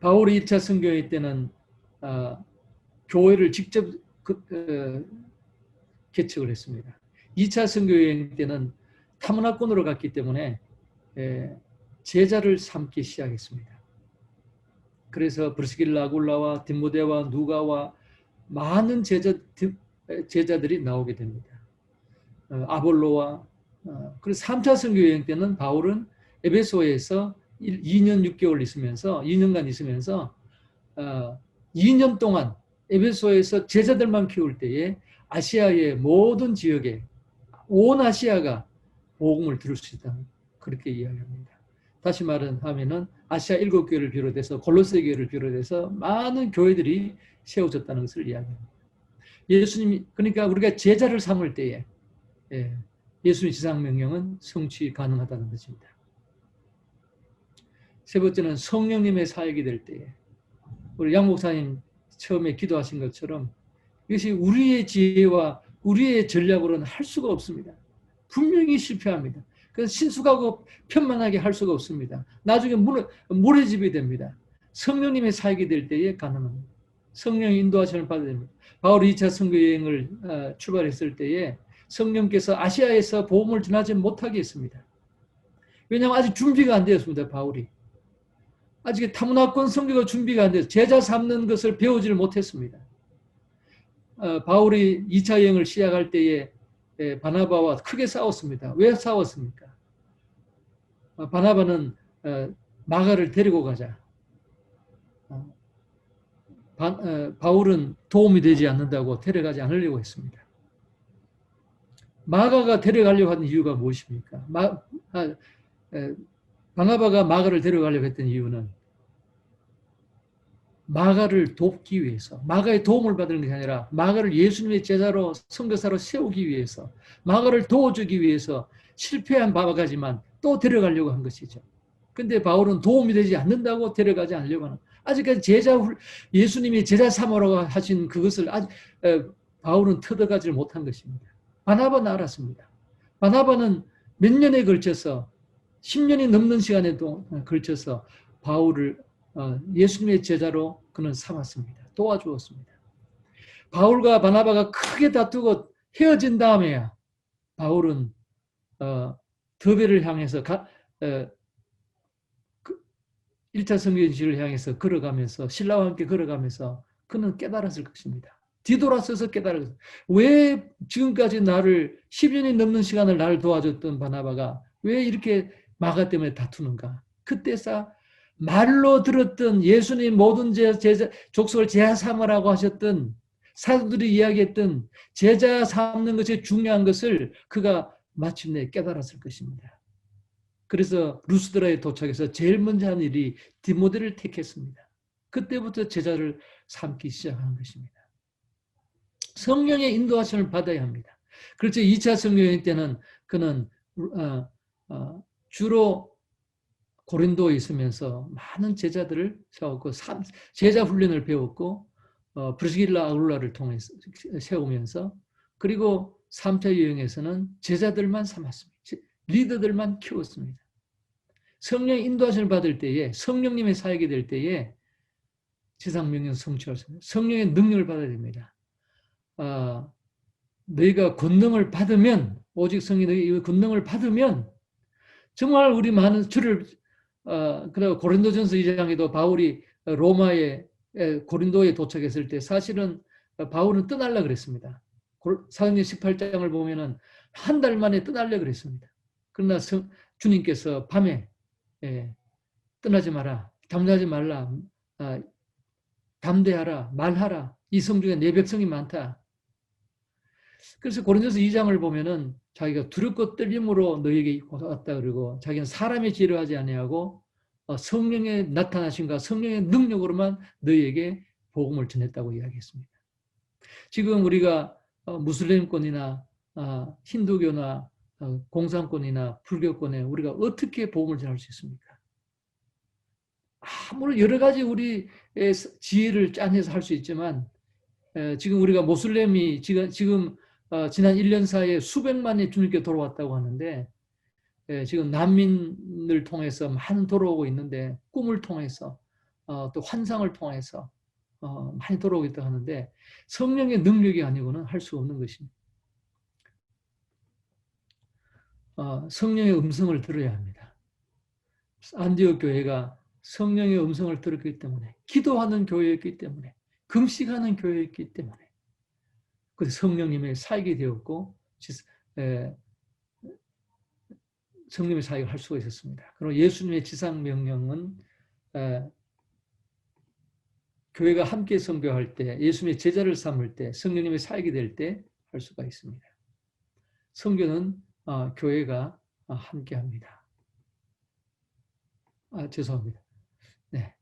바울이 1차 선교회 때는 교회를 직접 개척을 했습니다. 2차 선교여행 때는 타문화권으로 갔기 때문에 제자를 삼기 시작했습니다. 그래서 브리스길라, 아굴라와 디모데와 누가와 많은 제자들이 나오게 됩니다. 아볼로와 그래서 3차 선교여행 때는 바울은 에베소에서 2년 6개월 있으면서 2년간 있으면서 2년 동안 에베소에서 제자들만 키울 때에 아시아의 모든 지역에 온 아시아가 복음을 들을 수 있다. 그렇게 이야기합니다. 다시 하면은 아시아 7교회를 비롯해서 골로새 교회를 비롯해서 많은 교회들이 세워졌다는 것을 이야기합니다. 예수님이 그러니까 우리가 제자를 삼을 때에 예수님 지상명령은 성취 가능하다는 것입니다. 세 번째는 성령님의 사역이 될 때에 우리 양 목사님 처음에 기도하신 것처럼 이것이 우리의 지혜와 우리의 전략으로는 할 수가 없습니다. 분명히 실패합니다. 그래서 신숙하고 편만하게 할 수가 없습니다. 나중에 모래집이 됩니다. 성령님의 사역이 될 때에 가능합니다. 성령의 인도하심을 받아야 됩니다. 바울이 2차 선교여행을 출발했을 때에 성령께서 아시아에서 복음을 전하지 못하게 했습니다. 왜냐하면 아직 준비가 안 되었습니다. 바울이. 아직 타문화권 선교가 준비가 안 돼서 제자 삼는 것을 배우지를 못했습니다. 바울이 2차 여행을 시작할 때에 바나바와 크게 싸웠습니다. 왜 싸웠습니까? 바나바는 마가를 데리고 가자. 바울은 도움이 되지 않는다고 데려가지 않으려고 했습니다. 마가가 데려가려고 하는 이유가 무엇입니까? 바나바가 마가를 데려가려고 했던 이유는 마가를 돕기 위해서, 마가의 도움을 받는 것이 아니라 마가를 예수님의 제자로 선교사로 세우기 위해서, 마가를 도와주기 위해서 실패한 마가지만 또 데려가려고 한 것이죠. 근데 바울은 도움이 되지 않는다고 데려가지 않으려고 하는, 아직까지 예수님이 제자 삼으라고 하신 그것을 바울은 터득하지 못한 것입니다. 바나바는 알았습니다. 바나바는 몇 년에 걸쳐서 10년이 넘는 시간에 걸쳐서 바울을 예수님의 제자로 그는 삼았습니다. 도와주었습니다. 바울과 바나바가 크게 다투고 헤어진 다음에야 바울은 더베를 향해서 1차 선교지를 향해서 걸어가면서 신라와 함께 걸어가면서 그는 깨달았을 것입니다. 뒤돌아서서 깨달았어요. 왜 지금까지 나를 10년이 넘는 시간을 나를 도와줬던 바나바가 왜 이렇게 마가 때문에 다투는가? 그때서 말로 들었던 예수님 모든 족속을 제자 삼으라고 하셨던 사도들이 이야기했던 제자 삼는 것이 중요한 것을 그가 마침내 깨달았을 것입니다. 그래서 루스드라에 도착해서 제일 먼저 한 일이 디모데를 택했습니다. 그때부터 제자를 삼기 시작하는 것입니다. 성령의 인도하심을 받아야 합니다. 그렇죠. 2차 성교여행 때는 그는 주로 고린도에 있으면서 많은 제자들을 세웠고 제자 훈련을 배웠고 브리스길라 아굴라를 통해서 세우면서 그리고 3차 여행에서는 제자들만 삼았습니다. 리더들만 키웠습니다. 성령 인도하심을 받을 때에 성령님의 사역이 될 때에 지상명령 성취할 수 있습니다. 성령의 능력을 받아야 됩니다. 너희가 권능을 받으면 오직 성령이 너희 권능을 받으면 정말 우리 많은 주를 그리고 고린도전서 2장에도 바울이 로마에 고린도에 도착했을 때 사실은 바울은 떠나려 그랬습니다. 사도행전 18장을 보면은 한 달 만에 떠나려 그랬습니다. 그러나 주님께서 밤에 떠나지 마라, 담대하지 말라, 담대하라, 말하라. 이 성 중에 내 백성이 많다. 그래서 고린도서 2장을 보면은 자기가 두렵고 떨림으로 너에게 왔다 그러고 자기는 사람의 지혜로 하지 아니하고 성령의 나타나심과 성령의 능력으로만 너희에게 복음을 전했다고 이야기했습니다. 지금 우리가 무슬림권이나 힌두교나 공산권이나 불교권에 우리가 어떻게 복음을 전할 수 있습니까? 물론 여러 가지 우리의 지혜를 짜내서 할 수 있지만 지금 우리가 모슬렘이 지금 지난 1년 사이에 수백만이 주님께 돌아왔다고 하는데 지금 난민을 통해서 많은 돌아오고 있는데 꿈을 통해서 또 환상을 통해서 많이 돌아오고 있다고 하는데 성령의 능력이 아니고는 할 수 없는 것입니다. 성령의 음성을 들어야 합니다. 안디옥 교회가 성령의 음성을 들었기 때문에 기도하는 교회였기 때문에 금식하는 교회였기 때문에 그래서 성령님의 사역이 되었고 성령의 사역을 할 수가 있었습니다. 그리고 예수님의 지상 명령은 교회가 함께 선교할 때 예수님의 제자를 삼을 때 성령님의 사역이 될 때 할 수가 있습니다. 선교는 교회가 함께합니다. 죄송합니다. 네,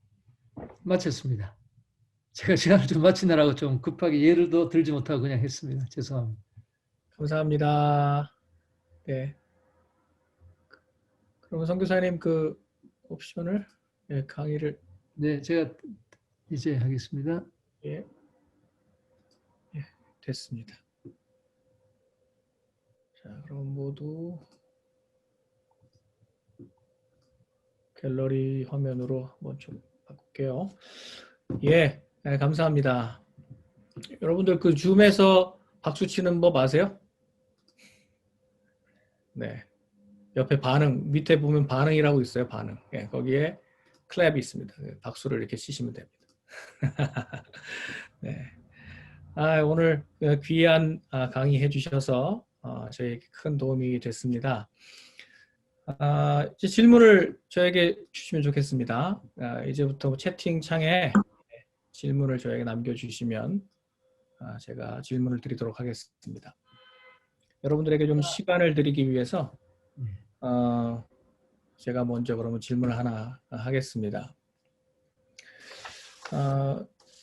마쳤습니다. 제가 시간을 좀 마치느라고 좀 급하게 예를 더 들지 못하고 그냥 했습니다. 죄송합니다. 감사합니다. 네. 그러면 선교사님 그 옵션을 강의를 네, 제가 이제 하겠습니다. 예, 됐습니다. 자, 그럼 모두 갤러리 화면으로 한번 좀 바꿀게요. 예, 감사합니다. 여러분들 그 줌에서 박수 치는 법 아세요? 네. 옆에 반응, 밑에 보면 반응이라고 있어요. 반응. 예, 거기에 클랩이 있습니다. 박수를 이렇게 치시면 됩니다. 네. 오늘 귀한 강의 해주셔서 저에게 큰 도움이 됐습니다. 이제 질문을 저에게 주시면 좋겠습니다. 이제부터 채팅창에 질문을 저에게 남겨주시면 제가 질문을 드리도록 하겠습니다. 여러분들에게 좀 시간을 드리기 위해서 제가 먼저 그러면 질문을 하나 하겠습니다.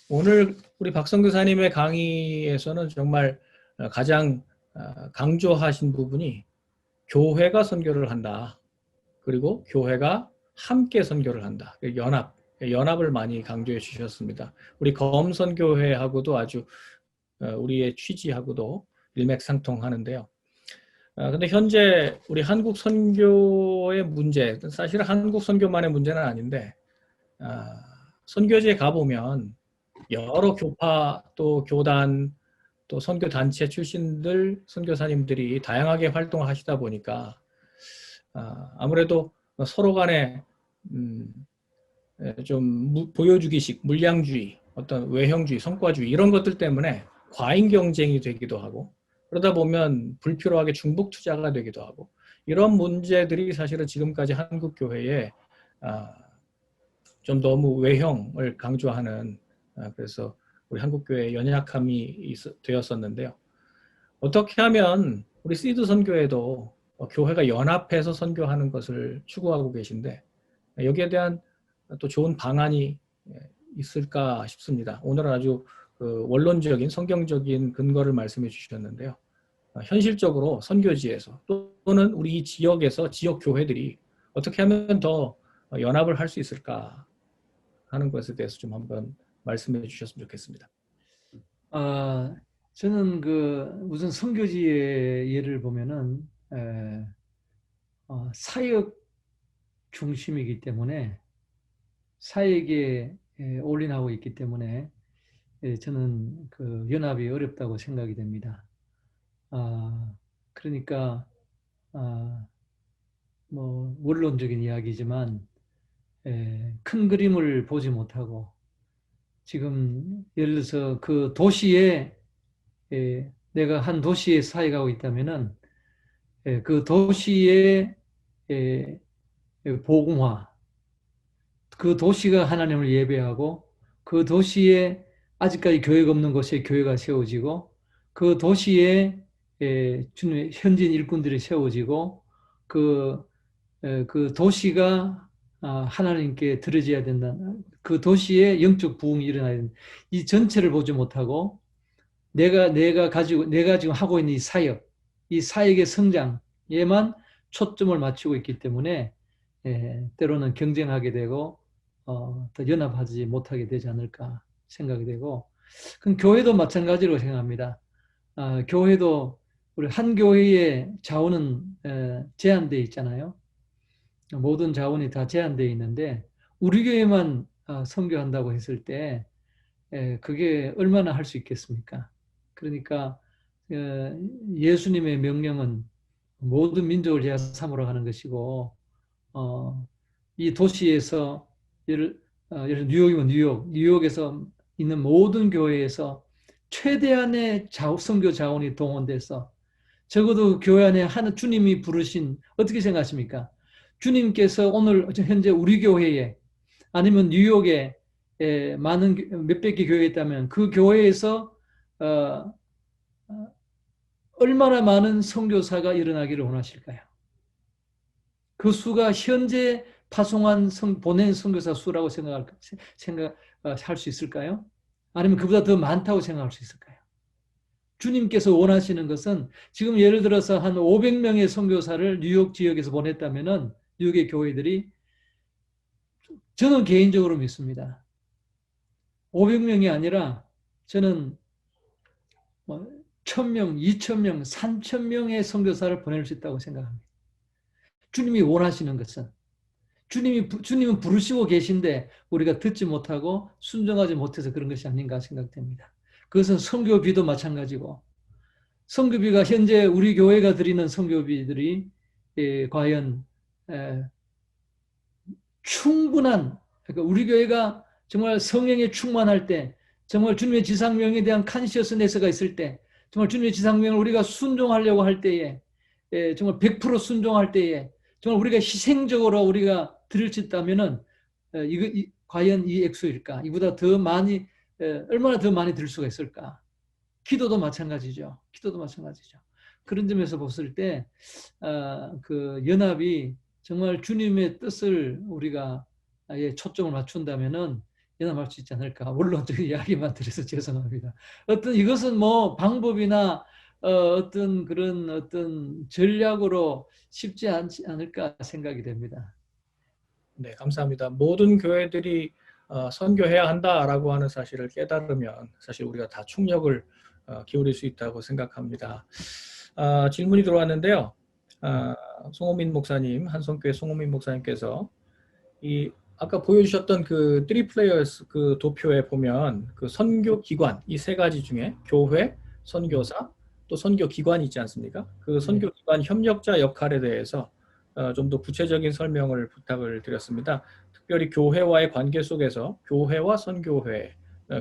오늘 우리 박선교사님의 강의에서는 정말 가장 강조하신 부분이 교회가 선교를 한다. 그리고 교회가 함께 선교를 한다. 연합을 많이 강조해 주셨습니다. 우리 검선교회하고도 아주 우리의 취지하고도 일맥상통하는데요. 근데 현재 우리 한국 선교의 문제, 사실 한국 선교만의 문제는 아닌데 선교지에 가보면 여러 교파 또 교단 또 선교단체 출신들 선교사님들이 다양하게 활동을 하시다 보니까 아무래도 서로 간에 좀 보여주기식, 물량주의, 어떤 외형주의, 성과주의 이런 것들 때문에 과잉 경쟁이 되기도 하고 그러다 보면 불필요하게 중복 투자가 되기도 하고 이런 문제들이 사실은 지금까지 한국 교회에 좀 너무 외형을 강조하는 그래서 우리 한국 교회의 연약함이 되었었는데요. 어떻게 하면 우리 시드 선교회도 교회가 연합해서 선교하는 것을 추구하고 계신데 여기에 대한 또 좋은 방안이 있을까 싶습니다. 오늘은 아주 원론적인 성경적인 근거를 말씀해 주셨는데요. 현실적으로 선교지에서 또는 우리 지역에서 지역 교회들이 어떻게 하면 더 연합을 할 수 있을까 하는 것에 대해서 좀 한번 말씀해 주셨으면 좋겠습니다. 저는 우선 선교지의 예를 보면은 사역 중심이기 때문에 사역에 올인하고 있기 때문에 저는 그 연합이 어렵다고 생각이 됩니다. 그러니까 뭐 원론적인 이야기지만 큰 그림을 보지 못하고 지금 예를 들어서 그 도시에 내가 한 도시에 사역하고 있다면은 그 도시의 복음화, 그 도시가 하나님을 예배하고 그 도시에 아직까지 교회가 없는 곳에 교회가 세워지고 그 도시에 주님의 현지인 일꾼들이 세워지고 그 도시가 하나님께 드려져야 된다. 그 도시에 영적 부흥이 일어나야 된다. 이 전체를 보지 못하고 내가 지금 하고 있는 이 사역의 성장에만 초점을 맞추고 있기 때문에 때로는 경쟁하게 되고 더 연합하지 못하게 되지 않을까 생각이 되고, 그럼 교회도 마찬가지로 생각합니다. 교회도 우리 한 교회의 자원은 제한되어 있잖아요. 모든 자원이 다 제한되어 있는데 우리 교회만 선교한다고 했을 때 그게 얼마나 할 수 있겠습니까? 그러니까 예수님의 명령은 모든 민족을 제가 삼으러 가는 것이고 이 도시에서 예를 뉴욕이면 뉴욕에서 있는 모든 교회에서 최대한의 선교 자원이 동원돼서 적어도 교회 안에 주님이 부르신, 어떻게 생각하십니까? 주님께서 오늘 현재 우리 교회에 아니면 뉴욕에 많은 몇백 개 교회가 있다면 그 교회에서 얼마나 많은 선교사가 일어나기를 원하실까요? 그 수가 현재 보낸 선교사 수라고 생각할 수 있을까요? 아니면 그보다 더 많다고 생각할 수 있을까요? 주님께서 원하시는 것은 지금 예를 들어서 한 500명의 선교사를 뉴욕 지역에서 보냈다면은 뉴욕의 교회들이, 저는 개인적으로 믿습니다. 500명이 아니라 저는 1000명, 2000명, 3000명의 선교사를 보낼 수 있다고 생각합니다. 주님이 원하시는 것은 주님은 부르시고 계신데 우리가 듣지 못하고 순종하지 못해서 그런 것이 아닌가 생각됩니다. 그것은 선교비도 마찬가지고, 선교비가 현재 우리 교회가 드리는 선교비들이 과연 충분한, 그러니까 우리 교회가 정말 성령에 충만할 때, 정말 주님의 지상명에 대한 컨시어스네스가 있을 때, 정말 주님의 지상명을 우리가 순종하려고 할 때에, 정말 100% 순종할 때에, 정말 우리가 희생적으로 우리가 드릴 수 있다면은 과연 이 액수일까? 이보다 더 많이, 얼마나 더 많이 드릴 수가 있을까? 기도도 마찬가지죠. 그런 점에서 봤을 때 그 연합이 정말 주님의 뜻을 우리가 초점을 맞춘다면은 연합할 수 있지 않을까. 원론적인 이야기만 드려서 죄송합니다. 이것은 뭐 방법이나 어떤 그런 어떤 전략으로 쉽지 않지 않을까 생각이 됩니다. 네, 감사합니다. 모든 교회들이 선교해야 한다라고 하는 사실을 깨달으면 사실 우리가 다 충력을 기울일 수 있다고 생각합니다. 질문이 들어왔는데요. 송호민 목사님, 한성교회 송호민 목사님께서 아까 보여주셨던 그 3플레이어스 그 도표에 보면 그 선교 기관, 이 세 가지 중에 교회, 선교사, 또 선교 기관이 있지 않습니까? 그 선교 기관 협력자 역할에 대해서 좀 더 구체적인 설명을 부탁을 드렸습니다. 특별히 교회와의 관계 속에서 교회와 선교회,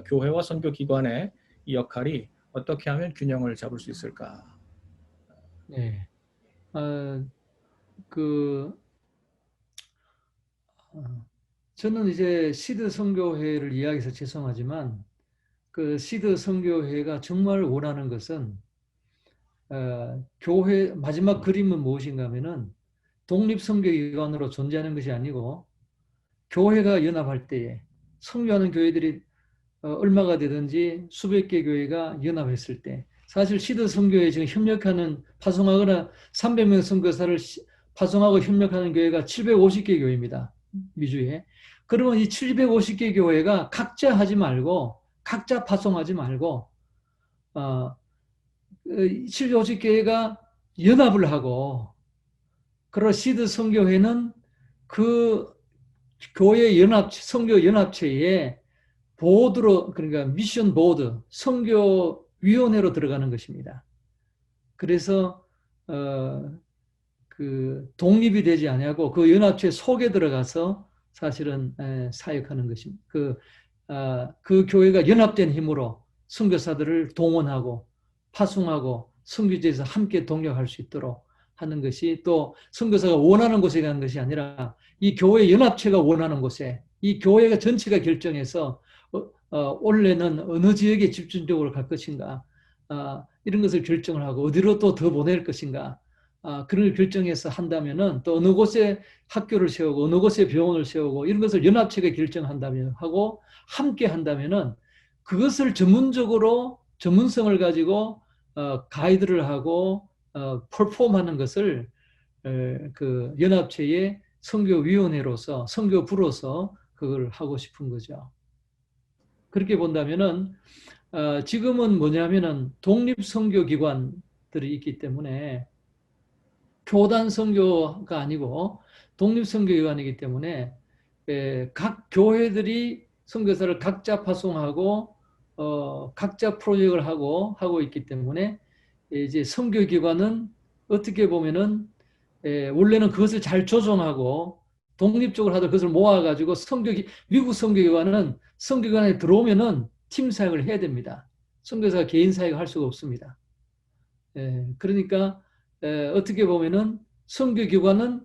교회와 선교기관의 이 역할이 어떻게 하면 균형을 잡을 수 있을까? 네. 저는 이제 시드 선교회를 이야기해서 죄송하지만 그 시드 선교회가 정말 원하는 것은 교회 마지막 그림은 무엇인가 하면은 독립선교기관으로 존재하는 것이 아니고 교회가 연합할 때에 선교하는 교회들이 얼마가 되든지 수백 개 교회가 연합했을 때, 사실 시드 선교에 지금 협력하는 파송하거나 300명 선교사를 파송하고 협력하는 교회가 750개 교회입니다. 미주에. 그러면 이 750개 교회가 각자 하지 말고, 각자 파송하지 말고, 750개가 연합을 하고, 그러 시드 선교회는 그 교회 연합, 선교 연합체에 보드로, 그러니까 미션 보드, 선교위원회로 들어가는 것입니다. 그래서 그 독립이 되지 아니하고 그 연합체 속에 들어가서 사실은 사역하는 것입니다. 그 교회가 연합된 힘으로 선교사들을 동원하고 파송하고 선교지에서 함께 동력할 수 있도록 하는 것이, 또 선교사가 원하는 곳에 가는 것이 아니라 이 교회 연합체가 원하는 곳에, 이 교회가 전체가 결정해서 올해는 어느 지역에 집중적으로 갈 것인가, 이런 것을 결정을 하고 어디로 또 더 보낼 것인가, 그걸 결정해서 한다면은, 또 어느 곳에 학교를 세우고 어느 곳에 병원을 세우고 이런 것을 연합체가 결정한다면 하고 함께 한다면은, 그것을 전문적으로 전문성을 가지고 가이드를 하고 퍼폼하는 것을 그 연합체의 선교위원회로서, 선교부로서 그걸 하고 싶은 거죠. 그렇게 본다면은 지금은 뭐냐면은 독립 선교기관들이 있기 때문에, 교단 선교가 아니고 독립 선교기관이기 때문에 각 교회들이 선교사를 각자 파송하고 각자 프로젝트를 하고 있기 때문에, 이제 선교기관은 어떻게 보면은 원래는 그것을 잘 조정하고 독립적으로 하다 그것을 모아가지고 미국 선교기관은 선교기관에 들어오면은 팀 사역을 해야 됩니다. 선교사가 개인 사역을 할 수가 없습니다. 그러니까 어떻게 보면은 선교기관은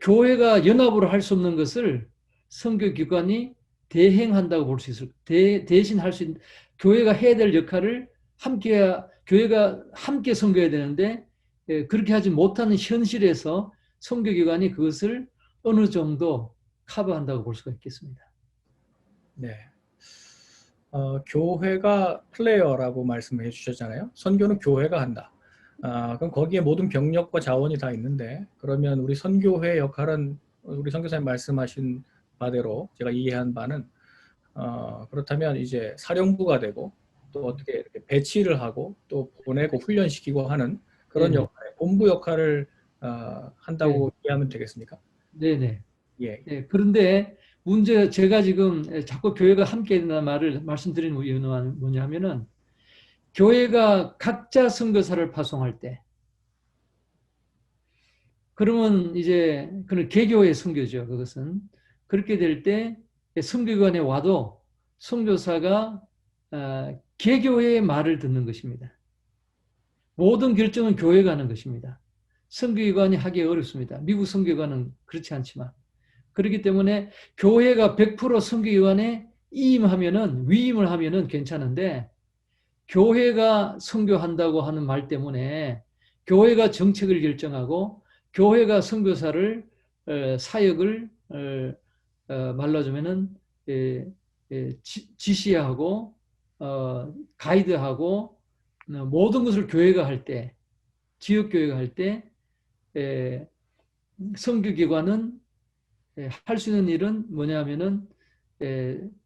교회가 연합으로 할 수 없는 것을 선교기관이 대행한다고 볼 수 있을, 대신 할 수 있는, 교회가 해야 될 역할을 교회가 함께 선교해야 되는데 그렇게 하지 못하는 현실에서 선교기관이 그것을 어느 정도 커버한다고 볼 수가 있겠습니다. 네. 교회가 플레이어라고 말씀해 주셨잖아요. 선교는 교회가 한다. 그럼 거기에 모든 병력과 자원이 다 있는데, 그러면 우리 선교회 역할은 우리 선교사님 말씀하신 바대로 제가 이해한 바는 그렇다면 이제 사령부가 되고, 또 어떻게 이렇게 배치를 하고 또 보내고 훈련시키고 하는 그런 역할, 본부 역할을 한다고 이해하면 되겠습니까? 네네. 예. 그런데 제가 지금 자꾸 교회가 함께 된다는 말을 말씀드리는 이유는 뭐냐면은, 교회가 각자 선교사를 파송할 때, 그러면 이제 그는 개교의 선교죠. 그것은 그렇게 될 때 선교기관에 와도 선교사가 개교회의 말을 듣는 것입니다. 모든 결정은 교회가 하는 것입니다. 선교기관이 하기 어렵습니다. 미국 선교기관은 그렇지 않지만, 그렇기 때문에 교회가 100% 선교기관에 위임을 하면은 괜찮은데, 교회가 선교한다고 하는 말 때문에 교회가 정책을 결정하고 교회가 선교사를 사역을 말라주면은 지시하고 가이드하고 모든 것을 교회가 할 때, 지역 교회가 할 때 선교기관은 할 수 있는 일은 뭐냐면은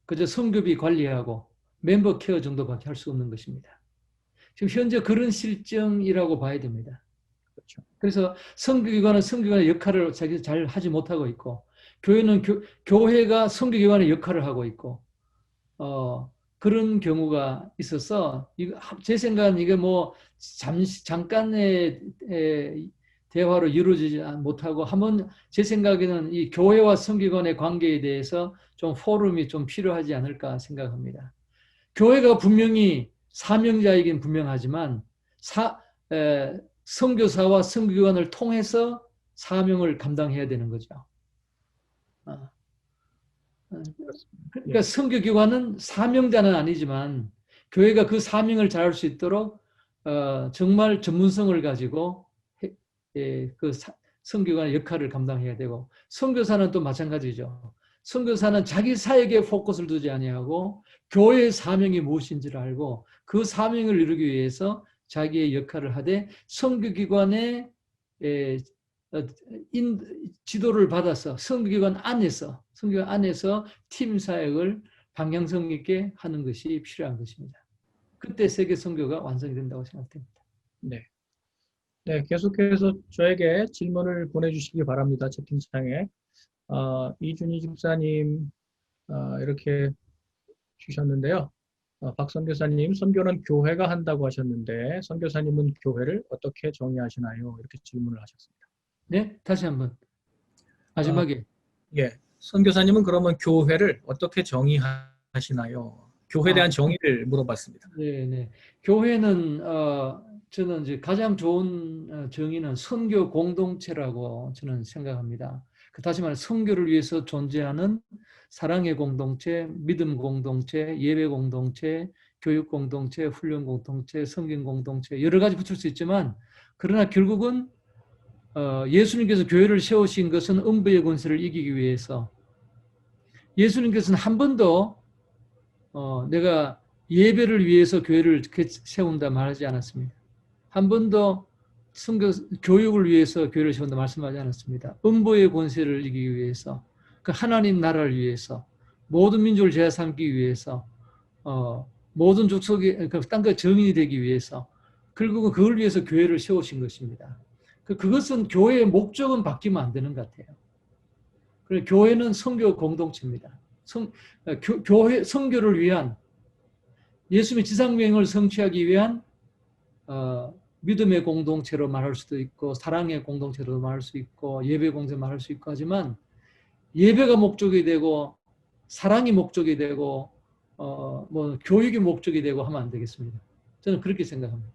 그저 선교비 관리하고 멤버 케어 정도밖에 할 수 없는 것입니다. 지금 현재 그런 실정이라고 봐야 됩니다. 그렇죠. 그래서 선교기관은 선교기관의 역할을 자기 잘 하지 못하고 있고, 교회는 교회가 선교기관의 역할을 하고 있고, 그런 경우가 있어서, 제 생각은 이게 뭐 잠깐의 대화로 이루어지지 못하고, 한번 제 생각에는 이 교회와 선교기관의 관계에 대해서 좀 포럼이 좀 필요하지 않을까 생각합니다. 교회가 분명히 사명자이긴 분명하지만 선교사와 선교기관을 통해서 사명을 감당해야 되는 거죠. 그러니까 선교기관은 사명자는 아니지만 교회가 그 사명을 잘할 수 있도록 정말 전문성을 가지고 그 선교기관의 역할을 감당해야 되고, 선교사는 또 마찬가지죠. 선교사는 자기 사역에 포커스를 두지 아니하고 교회의 사명이 무엇인지를 알고 그 사명을 이루기 위해서 자기의 역할을 하되, 선교기관의 지도를 받아서 선교기관 안에서 팀 사역을 방향성 있게 하는 것이 필요한 것입니다. 그때 세계 선교가 완성이 된다고 생각됩니다. 네. 네, 계속해서 저에게 질문을 보내주시기 바랍니다. 채팅창에. 이준희 집사님 이렇게 주셨는데요. 박 선교사님, 선교는 교회가 한다고 하셨는데 선교사님은 교회를 어떻게 정의하시나요? 이렇게 질문을 하셨습니다. 네, 다시 한번 아, 마지막에. 예, 선교사님은 그러면 교회를 어떻게 정의하시나요? 교회에 대한 정의를 물어봤습니다. 네, 네. 교회는 저는 이제 가장 좋은 정의는 선교 공동체라고 저는 생각합니다. 다시 말해 선교를 위해서 존재하는 사랑의 공동체, 믿음 공동체, 예배 공동체, 교육 공동체, 훈련 공동체, 성경 공동체 여러 가지 붙일 수 있지만 그러나 결국은 예수님께서 교회를 세우신 것은 음부의 권세를 이기기 위해서 예수님께서는 한 번도 내가 예배를 위해서 교회를 세운다 말하지 않았습니다. 한 번도 교육을 위해서 교회를 세운다 말씀하지 않았습니다. 음보의 권세를 이기기 위해서, 그 하나님 나라를 위해서, 모든 민족을 제자 삼기 위해서, 모든 족속이 땅끝 정인이 되기 위해서, 결국은 그걸 위해서 교회를 세우신 것입니다. 그것은 교회의 목적은 바뀌면 안 되는 것 같아요. 교회는 선교 공동체입니다. 교회 선교를 위한 예수님의 지상명을 성취하기 위한 믿음의 공동체로 말할 수도 있고 사랑의 공동체로 말할 수 있고 예배 공동체 말할 수 있고 하지만 예배가 목적이 되고 사랑이 목적이 되고 뭐 교육이 목적이 되고 하면 안 되겠습니다. 저는 그렇게 생각합니다.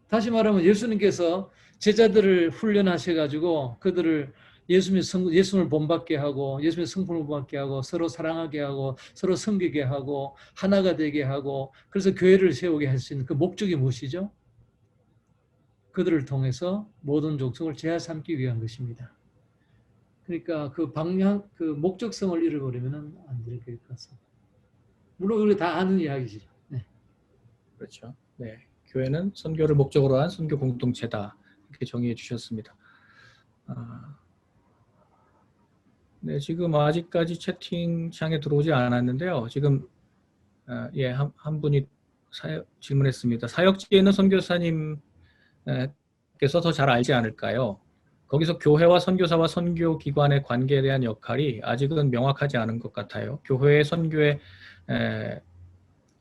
다시 말하면 예수님께서 제자들을 훈련하셔가지고 그들을 예수님을 본받게 하고 예수님의 성품을 본받게 하고 서로 사랑하게 하고 서로 섬기게 하고 하나가 되게 하고 그래서 교회를 세우게 할 수 있는 그 목적이 무엇이죠? 그들을 통해서 모든 족속을 제자 삼기 위한 것입니다. 그러니까 그 목적성을 잃어버리면 안 될 것 같습니다. 물론 우리 다 아는 이야기죠. 네. 그렇죠. 네, 교회는 선교를 목적으로 한 선교 공동체다. 이렇게 정의해 주셨습니다. 네, 지금 아직까지 채팅창에 들어오지 않았는데요. 지금 예, 한 분이 질문했습니다. 사역지에는 선교사님께서 더 잘 알지 않을까요? 거기서 교회와 선교사와 선교기관의 관계에 대한 역할이 아직은 명확하지 않은 것 같아요. 교회의 선교의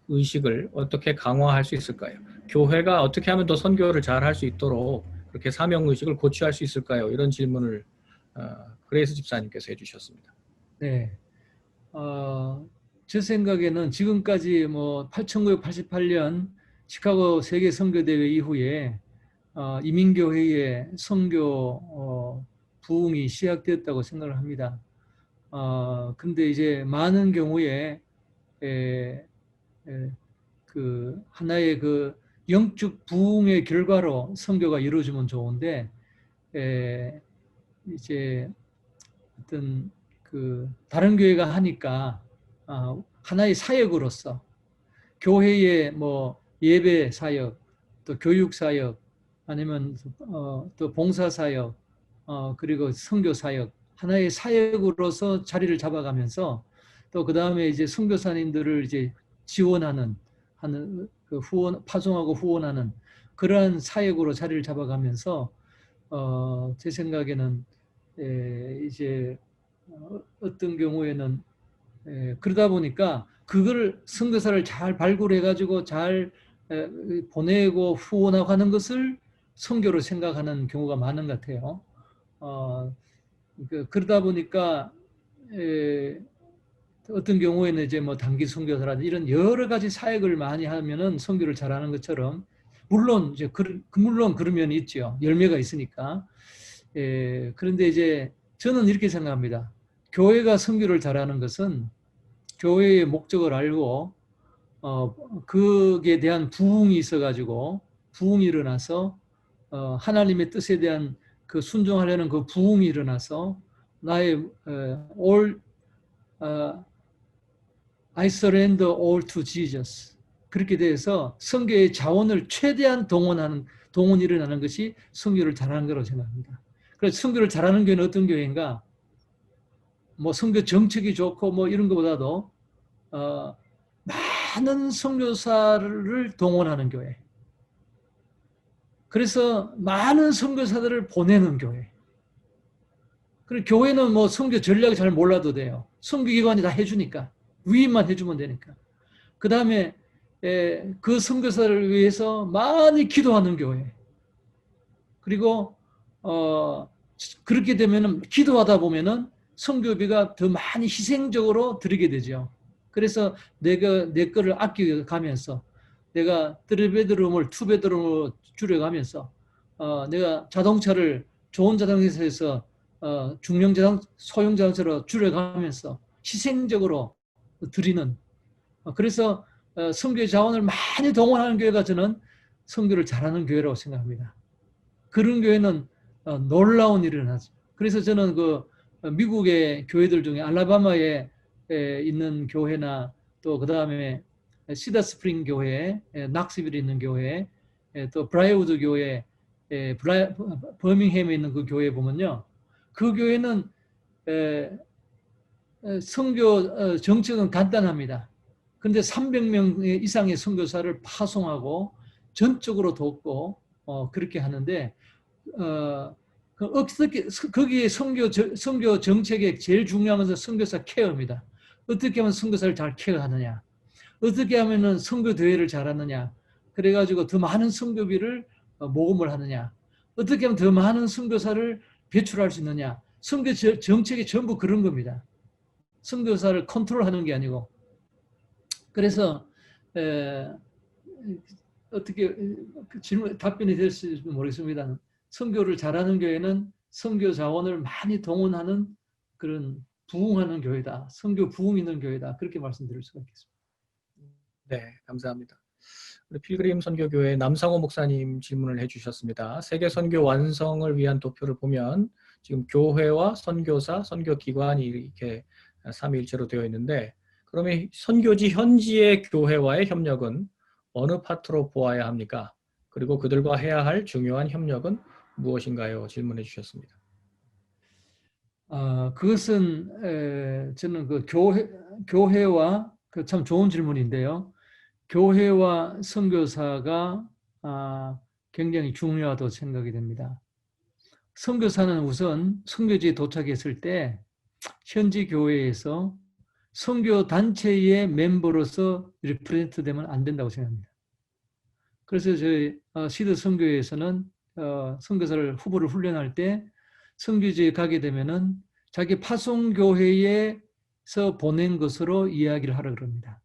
의식을 어떻게 강화할 수 있을까요? 교회가 어떻게 하면 더 선교를 잘 할 수 있도록 그렇게 사명의식을 고취할 수 있을까요? 이런 질문을 그레이스 집사님께서 해주셨습니다. 네. 제 생각에는 지금까지 1988년 시카고 세계 선교대회 이후에 이민교회의 선교 부흥이 시작되었다고 생각을 합니다. 근데 이제 많은 경우에 그 하나의 그 영적 부흥의 결과로 선교가 이루어지면 좋은데 이제 어떤 그 다른 교회가 하니까 하나의 사역으로서 교회의 뭐 예배 사역, 또 교육 사역, 아니면 또 봉사 사역, 그리고 선교 사역 하나의 사역으로서 자리를 잡아가면서 또 그 다음에 이제 선교사님들을 이제 지원하는 그 파송하고 후원하는 그러한 사역으로 자리를 잡아가면서 제 생각에는 이제 어떤 경우에는 그러다 보니까 그걸 선교사를 잘 발굴해가지고 잘 보내고 후원하고 하는 것을 선교로 생각하는 경우가 많은 것 같아요. 그러다 보니까 어떤 경우에는 이제 뭐 단기 선교사라든지 이런 여러 가지 사역을 많이 하면은 선교를 잘하는 것처럼 물론 이제 물론 그런 면이 있죠. 열매가 있으니까. 그런데 이제 저는 이렇게 생각합니다. 교회가 선교를 잘하는 것은 교회의 목적을 알고 그에 대한 부흥이 있어가지고 부흥이 일어나서 하나님의 뜻에 대한 그 순종하려는 그 부흥이 일어나서 나의 I surrender all to Jesus 그렇게 돼서 선교의 자원을 최대한 동원이 일어나는 것이 선교를 잘하는 거라고 생각합니다. 그래서 선교를 잘하는 교회는 어떤 교회인가? 뭐 선교 정책이 좋고 뭐 이런 것보다도 많은 선교사를 동원하는 교회. 그래서 많은 선교사들을 보내는 교회. 그리고 교회는 뭐 선교 전략을 잘 몰라도 돼요. 선교기관이 다 해주니까. 위임만 해주면 되니까. 그 다음에 그 선교사를 위해서 많이 기도하는 교회. 그리고 그렇게 되면은 기도하다 보면은 선교비가 더 많이 희생적으로 들이게 되죠. 그래서 내가 내 거를 아껴가면서 내가 3베드룸을 2베드룸으로 줄여가면서 내가 자동차를 좋은 자동차에서 중형 자동 소형 자동차로 줄여가면서 희생적으로 드리는 그래서 선교 자원을 많이 동원하는 교회가 저는 선교를 잘하는 교회라고 생각합니다. 그런 교회는 놀라운 일이 일어나죠. 그래서 저는 그 미국의 교회들 중에 알라바마에 있는 교회나 또 그 다음에 시더 스프링 교회, 낙스빌에 있는 교회, 또 브라이어우드 교회, 버밍햄에 있는 그 교회 보면요, 그 교회는 선교 정책은 간단합니다. 그런데 300명 이상의 선교사를 파송하고 전적으로 돕고 그렇게 하는데 어떻게 거기에 선교 정책의 제일 중요한 것은 선교사 케어입니다. 어떻게 하면 선교사를 잘 케어하느냐, 어떻게 하면은 선교 대회를 잘하느냐, 그래가지고 더 많은 선교비를 모금을 하느냐, 어떻게 하면 더 많은 선교사를 배출할 수 있느냐, 선교 정책이 전부 그런 겁니다. 선교사를 컨트롤하는 게 아니고. 그래서 어떻게 질문 답변이 될지 모르겠습니다. 선교를 잘하는 교회는 선교 자원을 많이 동원하는 그런 부흥하는 교회다. 선교 부흥 있는 교회다. 그렇게 말씀드릴 수가 있겠습니다. 네, 감사합니다. 우리 필그림 선교교회 남상호 목사님 질문을 해주셨습니다. 세계 선교 완성을 위한 도표를 보면 지금 교회와 선교사, 선교기관이 이렇게 삼위일체로 되어 있는데, 그러면 선교지 현지의 교회와의 협력은 어느 파트로 보아야 합니까? 그리고 그들과 해야 할 중요한 협력은 무엇인가요? 질문해 주셨습니다. 그것은 저는 그 교회와 그 참 좋은 질문인데요. 교회와 선교사가 굉장히 중요하다고 생각이 됩니다. 선교사는 우선 선교지에 도착했을 때 현지 교회에서 선교 단체의 멤버로서 리프레젠트 되면 안 된다고 생각합니다. 그래서 저희 시드 선교회에서는 선교사를 후보를 훈련할 때 선교지에 가게 되면은 자기 파송 교회에서 보낸 것으로 이야기를 하라 그럽니다.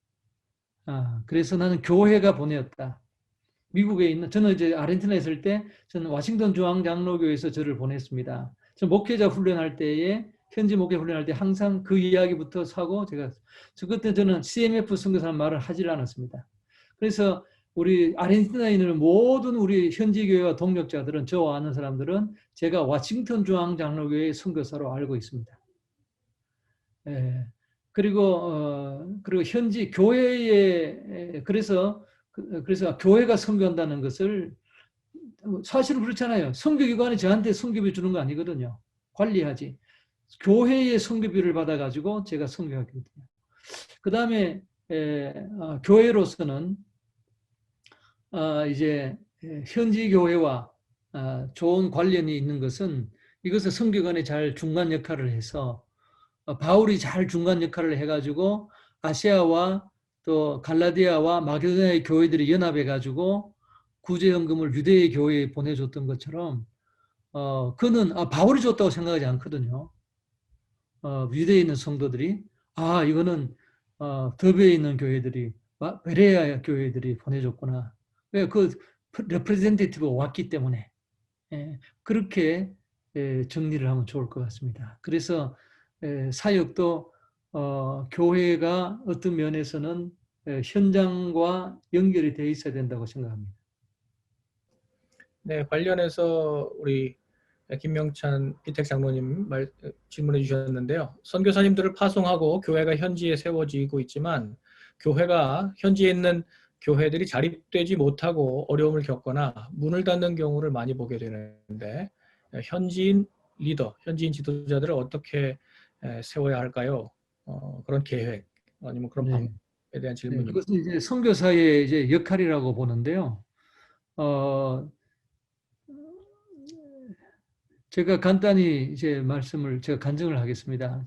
그래서 나는 교회가 보내었다. 미국에 있는, 저는 이제 아르헨티나에 있을 때 저는 워싱턴 중앙장로교에서 저를 보냈습니다. 저 목회자 훈련할 때에 현지 목회 훈련할 때 항상 그 이야기부터 사고 그때 저는 CMF 선교사라는 말을 하질 않았습니다. 그래서 우리 아르헨티나에 있는 모든 우리 현지 교회와 동력자들은, 저와 아는 사람들은 제가 워싱턴 중앙장로교회의 선교사로 알고 있습니다. 그리고 현지 교회에 그래서 교회가 선교한다는 것을, 사실은 그렇잖아요. 선교기관이 저한테 선교비 주는 거 아니거든요. 관리하지. 교회의 선교비를 받아가지고 제가 선교하거든요. 그 다음에 교회로서는 이제 현지 교회와 좋은 관련이 있는 것은, 이것을 선교관이 잘 중간 역할을 해서 바울이 잘 중간 역할을 해가지고 아시아와 또 갈라디아와 마게도냐의 교회들이 연합해가지고 구제연금을 유대의 교회에 보내줬던 것처럼 그는 바울이 줬다고 생각하지 않거든요. 유대에 있는 성도들이 이거는 더베에 있는 교회들이, 베레아 교회들이 보내줬구나. 왜? 그 레프레젠테이티브가 왔기 때문에. 그렇게 정리를 하면 좋을 것 같습니다. 그래서 사역도 교회가 어떤 면에서는 현장과 연결이 되어 있어야 된다고 생각합니다. 네, 관련해서 우리 김명찬 피택 장로님 질문해 주셨는데요. 선교사님들을 파송하고 교회가 현지에 세워지고 있지만, 교회가 현지에 있는 교회들이 자립되지 못하고 어려움을 겪거나 문을 닫는 경우를 많이 보게 되는데 현지인 리더, 현지인 지도자들을 어떻게 세워야 할까요? 그런 계획 아니면 그런 네. 방법에 대한 네, 질문입니다. 그것은 이제 선교사의 이제 역할이라고 보는데요. 어, 제가 간단히 이제 제가 간증을 하겠습니다.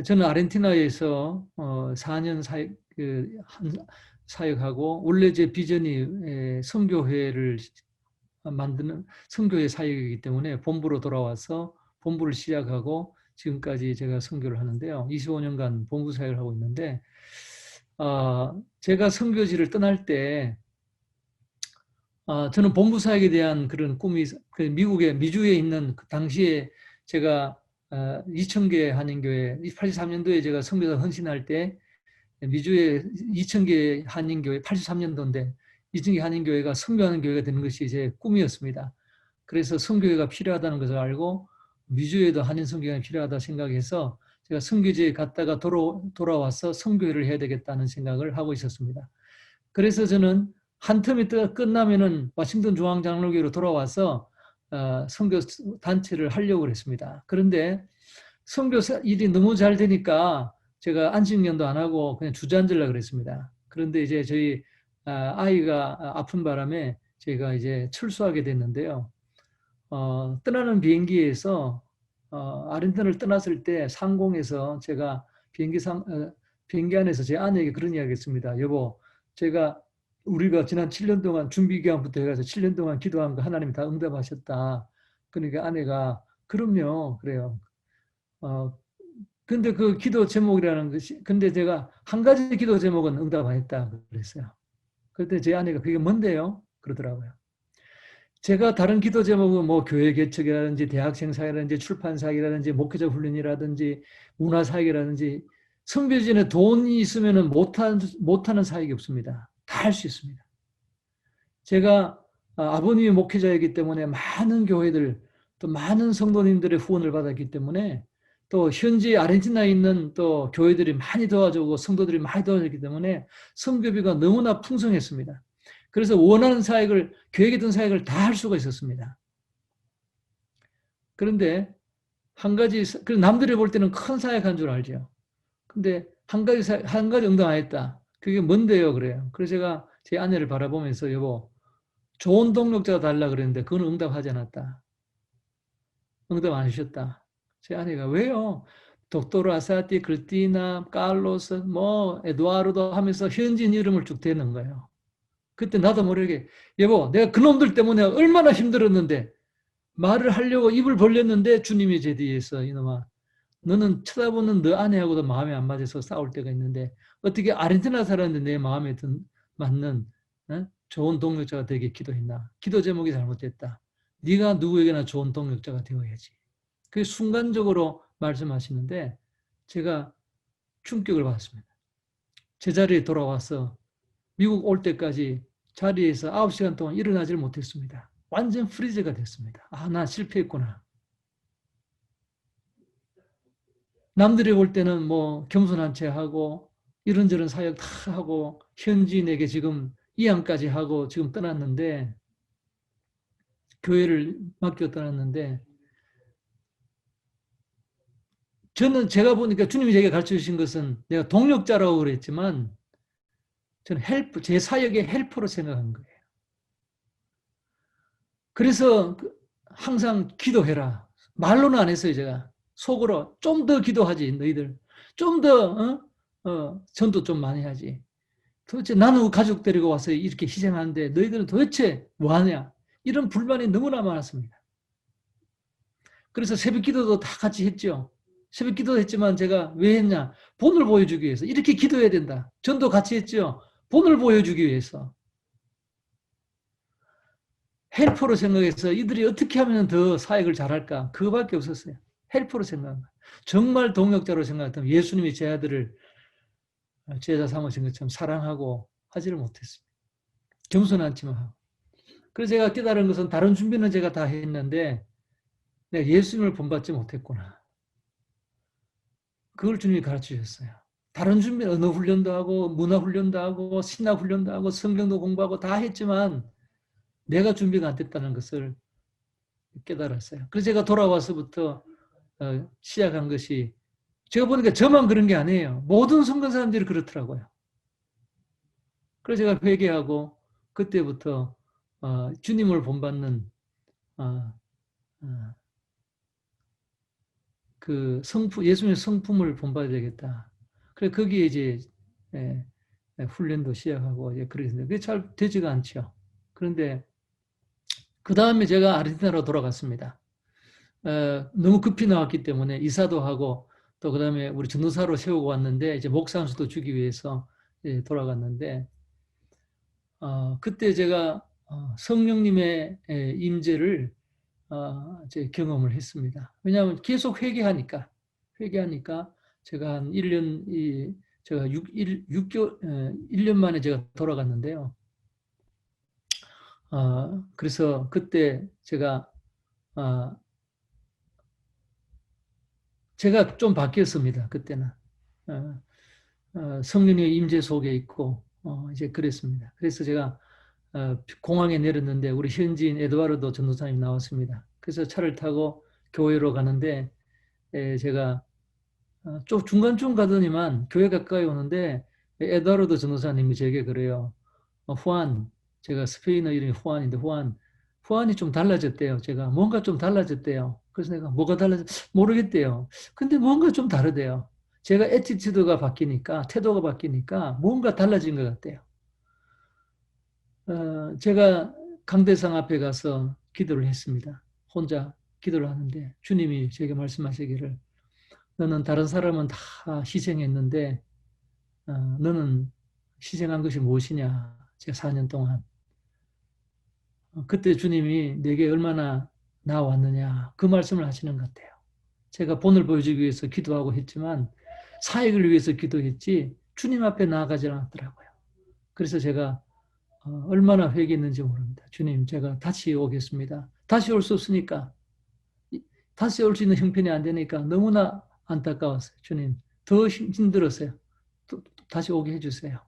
저는 아르헨티나에서 4년 사역하고 원래 제 비전이 선교회를 만드는 선교회 사역이기 때문에 본부로 돌아와서 본부를 시작하고 지금까지 제가 선교를 하는데요. 25년간 본부 사역을 하고 있는데 제가 선교지를 떠날 때 저는 본부 사역에 대한 그런 꿈이 미주에 있는 그 당시에 제가 2,000개 한인교회 83년도에 제가 선교사 헌신할 때 미주에 2,000개 한인교회 83년도인데 2,000개 한인교회가 선교하는 교회가 되는 것이 제 꿈이었습니다. 그래서 선교회가 필요하다는 것을 알고 미주에도 한인 선교회가 필요하다 생각해서 제가 선교지에 갔다가 돌아와서 선교회를 해야 되겠다는 생각을 하고 있었습니다. 그래서 저는 한 텀이 끝나면은 워싱턴 중앙장로교로 돌아와서 선교 단체를 하려고 했습니다. 그런데 선교 일이 너무 잘 되니까 제가 안식년도 안 하고 그냥 주저앉으려고 그랬습니다. 그런데 이제 저희 아이가 아픈 바람에 제가 이제 철수하게 됐는데요. 떠나는 비행기에서 아르헨티나를 떠났을 때 상공에서 제가 비행기 안에서 제 아내에게 그런 이야기 했습니다. 여보, 우리가 지난 7년 동안 준비 기간부터 해가지고 7년 동안 기도한 거 하나님이 다 응답하셨다. 그러니까 아내가 그럼요, 그래요. 근데 그 기도 제목이라는 것이 근데 제가 한 가지 기도 제목은 응답 안 했다 그랬어요. 그때 제 아내가 그게 뭔데요? 그러더라고요. 제가 다른 기도 제목은 뭐 교회 개척이라든지 대학생 사회라든지 출판 사역이라든지 목회자 훈련이라든지 문화 사역이라든지 선교진에 돈이 있으면 못하는 사역이 없습니다. 다 할 수 있습니다. 제가 아버님이 목회자이기 때문에 많은 교회들 또 많은 성도님들의 후원을 받았기 때문에 또 현지 아르헨티나에 있는 또 교회들이 많이 도와주고 성도들이 많이 도와줬기 때문에 선교비가 너무나 풍성했습니다. 그래서 원하는 사역을 계획했던 사역을 다 할 수가 있었습니다. 그런데 한 가지 남들이 볼 때는 큰 사역한 줄 알죠. 근데 한 가지 응답 안 했다. 그게 뭔데요? 그래요. 그래서 제가 제 아내를 바라보면서 여보 좋은 동력자 달라 그랬는데 그건 응답하지 않았다. 응답 안 하셨다. 제 아내가 왜요? 독토르 아사티, 크리스티나, 칼로스, 뭐 에두아르도 하면서 현지인 이름을 쭉 대는 거예요. 그때 나도 모르게 여보 내가 그놈들 때문에 얼마나 힘들었는데 말을 하려고 입을 벌렸는데 주님이 제 뒤에 있어. 이놈아 너는 쳐다보는 너 아내하고도 마음에 안 맞아서 싸울 때가 있는데 어떻게 아르헨티나 사람인데 내 마음에 맞는 좋은 동력자가 되게 기도했나. 기도 제목이 잘못됐다. 네가 누구에게나 좋은 동력자가 되어야지. 그게 순간적으로 말씀하시는데 제가 충격을 받았습니다. 제자리에 돌아와서 미국 올 때까지 자리에서 9시간 동안 일어나질 못했습니다. 완전 프리즈가 됐습니다. 나 실패했구나. 남들이 볼 때는 뭐 겸손한 체 하고 이런저런 사역 다 하고 현지인에게 지금 이양까지 하고 지금 떠났는데 교회를 맡겨 떠났는데 저는 제가 보니까 주님이 제게 가르쳐 주신 것은 내가 동력자라고 그랬지만 저는 제 사역의 헬퍼로 생각한 거예요. 그래서 항상 기도해라. 말로는 안 했어요, 제가. 속으로 좀 더 기도하지, 너희들. 좀 더, 전도 좀 많이 하지. 도대체 나는 가족 데리고 와서 이렇게 희생하는데 너희들은 도대체 뭐 하냐? 이런 불만이 너무나 많았습니다. 그래서 새벽 기도도 다 같이 했죠. 새벽 기도도 했지만 제가 왜 했냐? 본을 보여주기 위해서. 이렇게 기도해야 된다. 전도 같이 했죠. 본을 보여주기 위해서. 헬퍼로 생각해서 이들이 어떻게 하면 더 사역을 잘할까? 그거밖에 없었어요. 헬퍼로 생각한 거예요. 정말 동역자로 생각했다면 예수님이 제 아들을 제자 삼으신 것처럼 사랑하고 하지를 못했습니다. 겸손하지만 하고. 그래서 제가 깨달은 것은 다른 준비는 제가 다 했는데 내가 예수님을 본받지 못했구나. 그걸 주님이 가르쳐 주셨어요. 다른 준비, 언어 훈련도 하고 문화 훈련도 하고 신학 훈련도 하고 성경도 공부하고 다 했지만 내가 준비가 안 됐다는 것을 깨달았어요. 그래서 제가 돌아와서부터 시작한 것이, 제가 보니까 저만 그런 게 아니에요. 모든 성경 사람들이 그렇더라고요. 그래서 제가 회개하고 그때부터 주님을 본받는 어, 어, 그 성품, 예수님의 성품을 본받아야 되겠다. 그래 거기에 이제 예, 훈련도 시작하고 이제 그랬는데 그게 잘 되지가 않죠. 그런데 그 다음에 제가 아르헨티나로 돌아갔습니다. 너무 급히 나왔기 때문에 이사도 하고 또 그다음에 우리 전도사로 세우고 왔는데 이제 목사 안수도 주기 위해서 돌아갔는데 그때 제가 성령님의 임재를 제 경험을 했습니다. 왜냐하면 계속 회개하니까 제가 한 1년 제가 6개월 1년 만에 제가 돌아갔는데요. 그래서 그때 제가 좀 바뀌었습니다. 그때는 성령의 임재 속에 있고 이제 그랬습니다. 그래서 제가 공항에 내렸는데 우리 현지인 에드와르도 전도사님 나왔습니다. 그래서 차를 타고 교회로 가는데 제가 좀 중간쯤 가더니만 교회 가까이 오는데 에드와르도 전도사님이 제게 그래요. 후안, 제가 스페인어 이름이 후안인데 후안이 좀 달라졌대요. 제가 뭔가 좀 달라졌대요. 그래서 내가 뭐가 모르겠대요. 근데 뭔가 좀 다르대요. 제가 애티튜드가 바뀌니까, 태도가 바뀌니까 뭔가 달라진 것 같대요. 제가 강대상 앞에 가서 기도를 했습니다. 혼자 기도를 하는데 주님이 제게 말씀하시기를, 너는 다른 사람은 다 희생했는데 너는 희생한 것이 무엇이냐. 제가 4년 동안. 그때 주님이 내게 얼마나 나왔느냐 그 말씀을 하시는 것 같아요. 제가 본을 보여주기 위해서 기도하고 했지만 사역을 위해서 기도했지 주님 앞에 나아가지 않았더라고요. 그래서 제가 얼마나 회개했는지 모릅니다. 주님, 제가 다시 오겠습니다. 다시 올 수 없으니까, 다시 올 수 있는 형편이 안 되니까 너무나 안타까웠어요. 주님, 더 힘들었어요. 또 다시 오게 해주세요.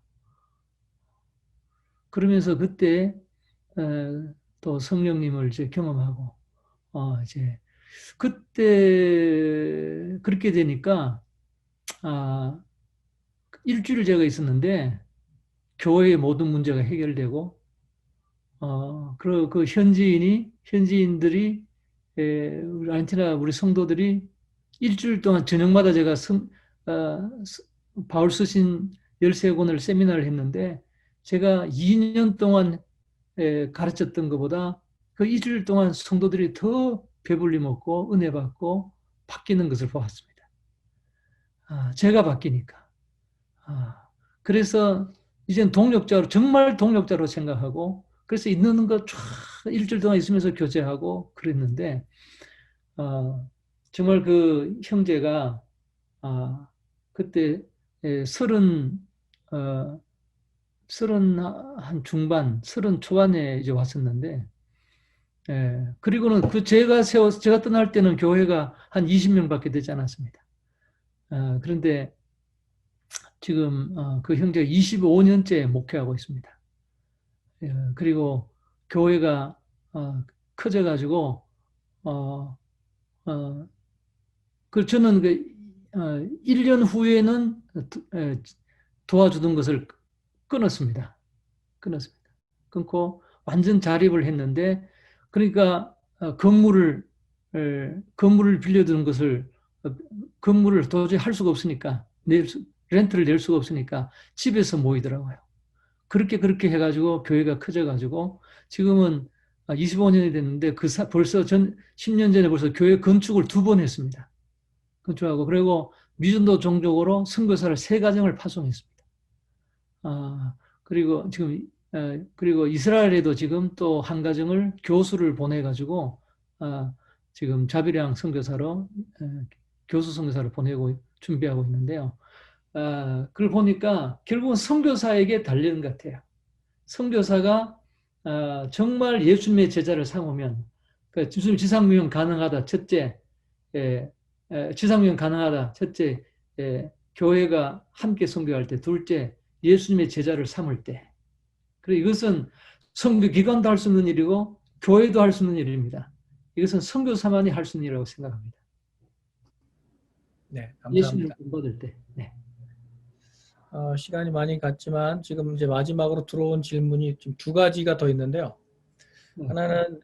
그러면서 그때 또 성령님을 이제 경험하고 이제 그때 그렇게 되니까 일주일 제가 있었는데 교회의 모든 문제가 해결되고 그리고 그 현지인들이 우리 아르헨티나 우리 성도들이 일주일 동안 저녁마다 제가 바울 서신 13권을 세미나를 했는데 제가 2년 동안 가르쳤던 것보다 그 일주일 동안 성도들이 더 배불리 먹고 은혜 받고 바뀌는 것을 보았습니다. 제가 바뀌니까. 그래서 이젠 동력자로, 정말 동력자로 생각하고, 그래서 있는 거 쫙 일주일 동안 있으면서 교제하고 그랬는데, 정말 그 형제가, 그때 30한 중반, 30 초반에 이제 왔었는데, 그리고는 제가 떠날 때는 교회가 한 20명밖에 되지 않았습니다. 그런데 지금 그 형제가 25년째 목회하고 있습니다. 그리고 교회가 커져가지고 저는 1년 후에는 도와주던 것을 끊었습니다. 끊고 완전 자립을 했는데, 그러니까 건물을 빌려주는 것을 건물을 도저히 할 수가 없으니까 렌트를 낼 수가 없으니까 집에서 모이더라고요. 그렇게 해가지고 교회가 커져가지고 지금은 25년이 됐는데 벌써 10년 전에 벌써 교회 건축을 2번 했습니다. 건축하고 그리고 미전도 종족으로 선교사를 3가정을 파송했습니다. 그리고 지금 그리고 이스라엘에도 지금 또 한 가정을 교수를 보내가지고 지금 자비량 선교사로 교수 선교사를 보내고 준비하고 있는데요. 그걸 보니까 결국은 선교사에게 달리는 것 같아요. 선교사가 정말 예수님의 제자를 삼으면, 지상명령 가능하다. 첫째, 지상명령 가능하다. 첫째, 교회가 함께 선교할 때, 둘째, 예수님의 제자를 삼을 때. 그리고 이것은 선교 기관도 할 수 있는 일이고 교회도 할 수 있는 일입니다. 이것은 선교사만이 할 수 있는 일이라고 생각합니다. 네, 예수님을 감사합니다. 본받을 때. 네. 시간이 많이 갔지만 지금 이제 마지막으로 들어온 질문이 지금 두 가지가 더 있는데요. 네. 하나는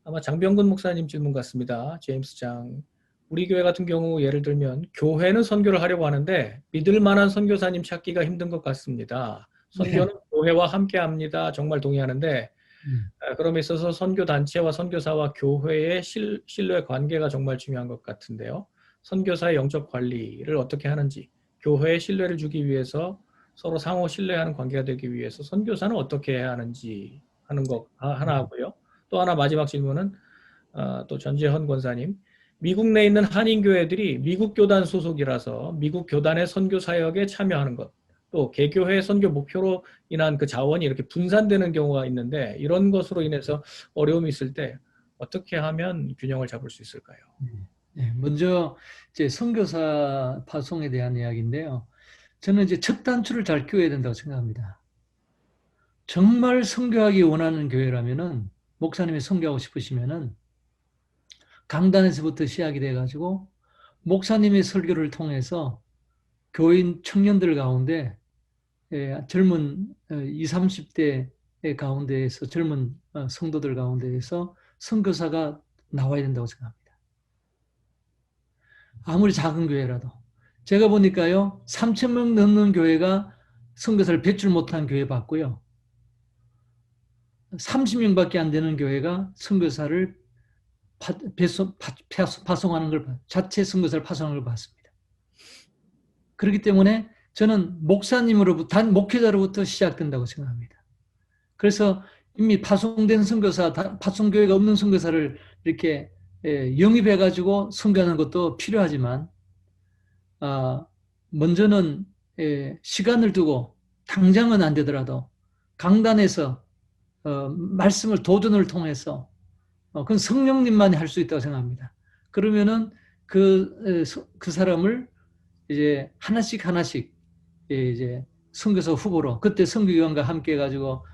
아마 장병근 목사님 질문 같습니다. 제임스 장. 우리 교회 같은 경우 예를 들면 교회는 선교를 하려고 하는데 믿을 만한 선교사님 찾기가 힘든 것 같습니다. 선교는 네. 교회와 함께 합니다. 정말 동의하는데 음. 그럼에 있어서 선교 단체와 선교사와 교회의 신뢰 관계가 정말 중요한 것 같은데요. 선교사의 영적 관리를 어떻게 하는지, 교회의 신뢰를 주기 위해서 서로 상호 신뢰하는 관계가 되기 위해서 선교사는 어떻게 해야 하는지 하는 거 하나 하고요. 또 하나 마지막 질문은 또 전재헌 권사님, 미국 내에 있는 한인교회들이 미국 교단 소속이라서 미국 교단의 선교 사역에 참여하는 것, 또 개교회 선교 목표로 인한 그 자원이 이렇게 분산되는 경우가 있는데 이런 것으로 인해서 어려움이 있을 때 어떻게 하면 균형을 잡을 수 있을까요? 네. 먼저 이제 선교사 파송에 대한 이야기인데요. 저는 이제 첫 단추를 잘 꿰야 된다고 생각합니다. 정말 선교하기 원하는 교회라면은 목사님이 선교하고 싶으시면은 강단에서부터 시작이 돼가지고 목사님의 설교를 통해서 교인 청년들 가운데 젊은 20, 30대 가운데에서 젊은 성도들 가운데에서 선교사가 나와야 된다고 생각합니다. 아무리 작은 교회라도. 제가 보니까요. 3,000명 넘는 교회가 선교사를 배출 못한 교회 봤고요. 30명밖에 안 되는 교회가 선교사를 파송하는 걸 자체 선교사를 파송하는 걸 봤습니다. 그렇기 때문에 저는 목사님으로부터 단 목회자로부터 시작된다고 생각합니다. 그래서 이미 파송된 선교사, 파송교회가 없는 선교사를 이렇게 영입해가지고 선교하는 것도 필요하지만 먼저는 시간을 두고 당장은 안 되더라도 강단에서 말씀을 도전을 통해서 그건 성령님만이 할 수 있다고 생각합니다. 그러면은 그 사람을 이제 하나씩 이제 선교사 후보로 그때 선교기관과 함께 해가지고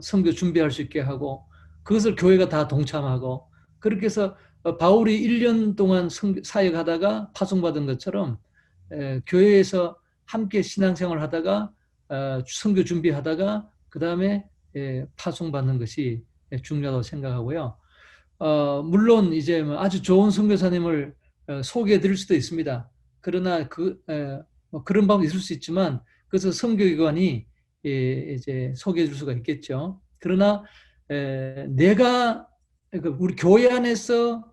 선교 준비할 수 있게 하고 그것을 교회가 다 동참하고 그렇게 해서 바울이 1년 동안 사역하다가 파송받은 것처럼 교회에서 함께 신앙생활 하다가 선교 준비하다가 그 다음에 파송받는 것이 중요하다고 생각하고요. 물론 이제 아주 좋은 선교사님을 소개해 드릴 수도 있습니다. 그러나 그런 방법이 있을 수 있지만 그래서 선교기관이 이제 소개해 줄 수가 있겠죠. 그러나 내가 우리 교회 안에서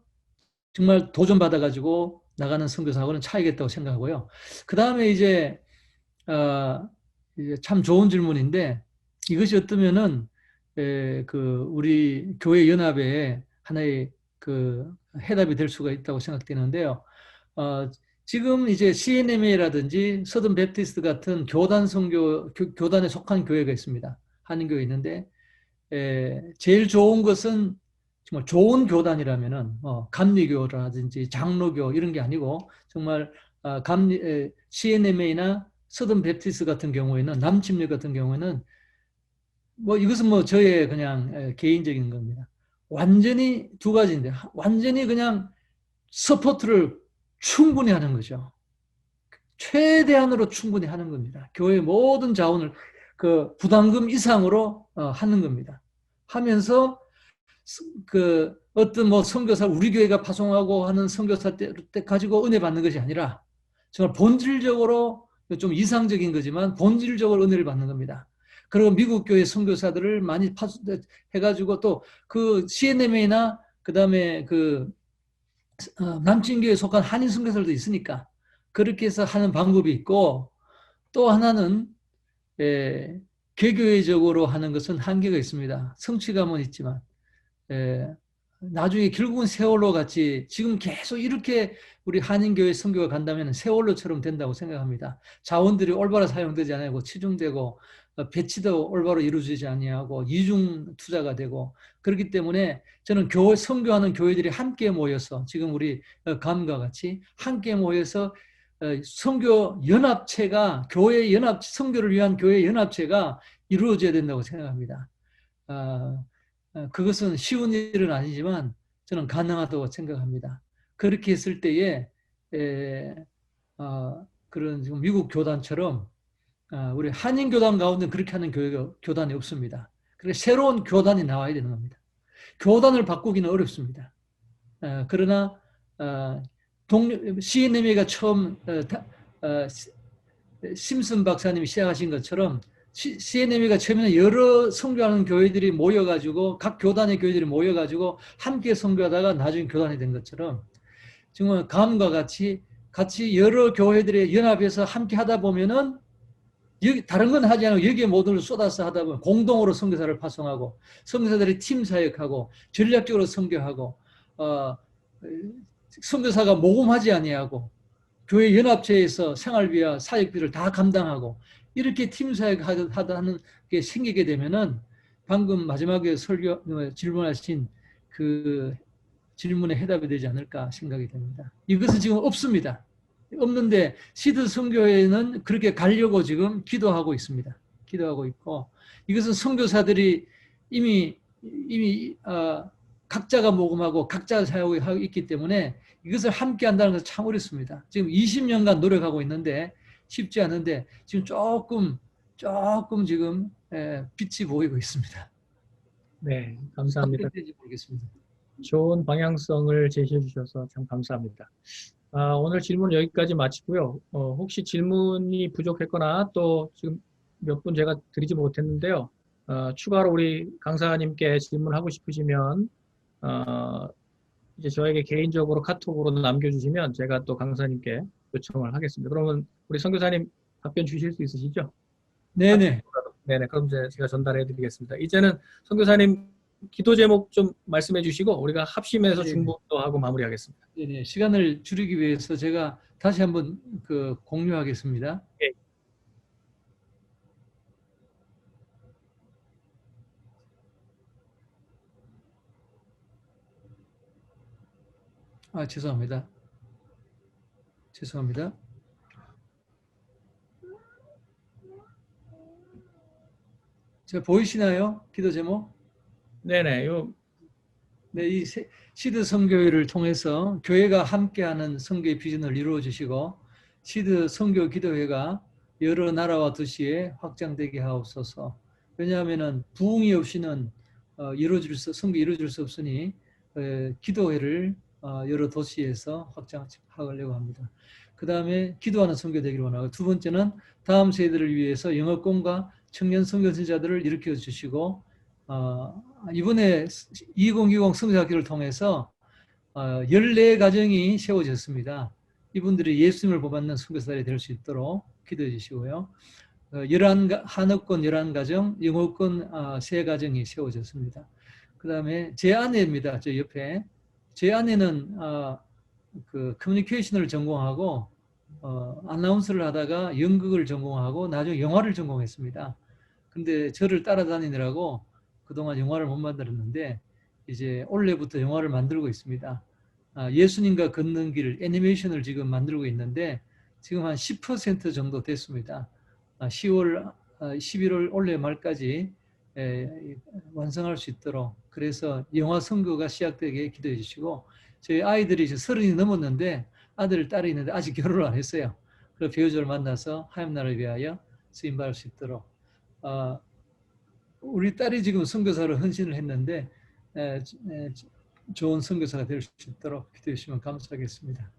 정말 도전받아 가지고 나가는 선교사하고는 차이가 있다고 생각하고요. 그 다음에 이제 참 좋은 질문인데 이것이 어떠면은 우리 교회 연합에 하나의 해답이 될 수가 있다고 생각되는데요. 지금 이제 CNMA라든지 서든 베프티스트 같은 교단 선교 교단에 속한 교회가 있습니다. 한인교회 있는데 제일 좋은 것은 정말 좋은 교단이라면은 감리교라든지 장로교 이런 게 아니고 정말 CNMA나 서든 베프티스트 같은 경우에는 남침류 같은 경우에는 이것은 저의 그냥 개인적인 겁니다. 완전히 두 가지인데 완전히 그냥 서포트를 충분히 하는 거죠. 최대한으로 충분히 하는 겁니다. 교회 모든 자원을 그 부담금 이상으로 하는 겁니다. 하면서 어떤 선교사 우리 교회가 파송하고 하는 선교사 때 가지고 은혜 받는 것이 아니라 정말 본질적으로 좀 이상적인 거지만 본질적으로 은혜를 받는 겁니다. 그리고 미국 교회 선교사들을 많이 해가지고 또 그 CNMA나 그 다음에 남친교에 속한 한인 선교사들도 있으니까 그렇게 해서 하는 방법이 있고 또 하나는 개교회적으로 하는 것은 한계가 있습니다. 성취감은 있지만 나중에 결국은 세월호 같이 지금 계속 이렇게 우리 한인교회 선교가 간다면 세월호처럼 된다고 생각합니다. 자원들이 올바로 사용되지 않고 치중되고 배치도 올바로 이루어지지 아니하고 이중 투자가 되고 그렇기 때문에 저는 선교하는 교회들이 함께 모여서 지금 우리 감과 같이 함께 모여서 선교 연합체가 교회 연합 선교를 위한 교회 연합체가 이루어져야 된다고 생각합니다. 그것은 쉬운 일은 아니지만 저는 가능하다고 생각합니다. 그렇게 했을 때에 그런 지금 미국 교단처럼 우리 한인 교단 가운데 그렇게 하는 교단이 없습니다. 그래서 새로운 교단이 나와야 되는 겁니다. 교단을 바꾸기는 어렵습니다. 그러나 CNMA가 처음 심슨 박사님이 시작하신 것처럼 CNMA가 처음에는 여러 선교하는 교회들이 모여가지고 각 교단의 교회들이 모여가지고 함께 선교하다가 나중에 교단이 된 것처럼 정말 감과 같이 여러 교회들의 연합해서 함께 하다 보면은 다른 건 하지 않고 여기에 모든 걸 쏟아서 하다 보면 공동으로 선교사를 파송하고 선교사들이 팀 사역하고 전략적으로 선교하고 선교사가 모금하지 아니하고 교회 연합체에서 생활비와 사역비를 다 감당하고 이렇게 팀 사역하는 게 생기게 되면은 방금 마지막에 질문하신 그 질문에 해답이 되지 않을까 생각이 됩니다. 이것은 지금 없습니다. 없는데 시드 선교회는 그렇게 가려고 지금 기도하고 있습니다. 기도하고 있고 이것은 선교사들이 이미 각자가 모금하고 각자 사역하고 있기 때문에 이것을 함께 한다는 것은 참 어렵습니다. 지금 20년간 노력하고 있는데 쉽지 않은데 지금 조금 지금 빛이 보이고 있습니다. 네, 감사합니다. 모르겠습니다. 좋은 방향성을 제시해 주셔서 참 감사합니다. 오늘 질문 여기까지 마치고요. 혹시 질문이 부족했거나 또 지금 몇 분 제가 드리지 못했는데요. 추가로 우리 강사님께 질문하고 싶으시면 이제 저에게 개인적으로 카톡으로 남겨주시면 제가 또 강사님께 요청을 하겠습니다. 그러면 우리 선교사님 답변 주실 수 있으시죠? 네네. 네네. 그럼 제가 전달해 드리겠습니다. 이제는 선교사님 기도 제목 좀 말씀해 주시고 우리가 합심해서 중보도 하고 마무리하겠습니다. 네네. 시간을 줄이기 위해서 제가 다시 한번 공유하겠습니다. 네. 죄송합니다. 죄송합니다. 자, 보이시나요? 기도 제목? 네네. 네, 이 시드 선교회를 통해서 교회가 함께하는 선교의 비전을 이루어 주시고 시드 선교 기도회가 여러 나라와 도시에 확장되게 하옵소서. 왜냐하면은 부흥이 없이는 선교 이루어질 수 없으니 기도회를 여러 도시에서 확장하려고 합니다. 그 다음에 기도하는 선교 되기를 원하고 두 번째는 다음 세대를 위해서 영어권과 청년 선교사들을 일으켜 주시고 이번에 2020 선교학교를 통해서 14가정이 세워졌습니다. 이분들이 예수님을 본받는 선교사들이 될 수 있도록 기도해 주시고요. 한업권 11가정, 영어권 3가정이 세워졌습니다. 그 다음에 제 아내입니다. 저 옆에. 제 아내는 그 커뮤니케이션을 전공하고 아나운서를 하다가 연극을 전공하고 나중에 영화를 전공했습니다. 근데 저를 따라다니느라고 그동안 영화를 못 만들었는데 이제 올해부터 영화를 만들고 있습니다. 예수님과 걷는 길 애니메이션을 지금 만들고 있는데 지금 한 10% 정도 됐습니다. 11월 올해 말까지 완성할 수 있도록 그래서 영화 선교가 시작되게 기도해 주시고 저희 아이들이 이제 30이 넘었는데 아들, 딸이 있는데 아직 결혼을 안 했어요. 그 배우자를 만나서 하나님나라를 위하여 쓰임받을 수 있도록 우리 딸이 지금 선교사로 헌신을 했는데 좋은 선교사가 될 수 있도록 기도해 주시면 감사하겠습니다.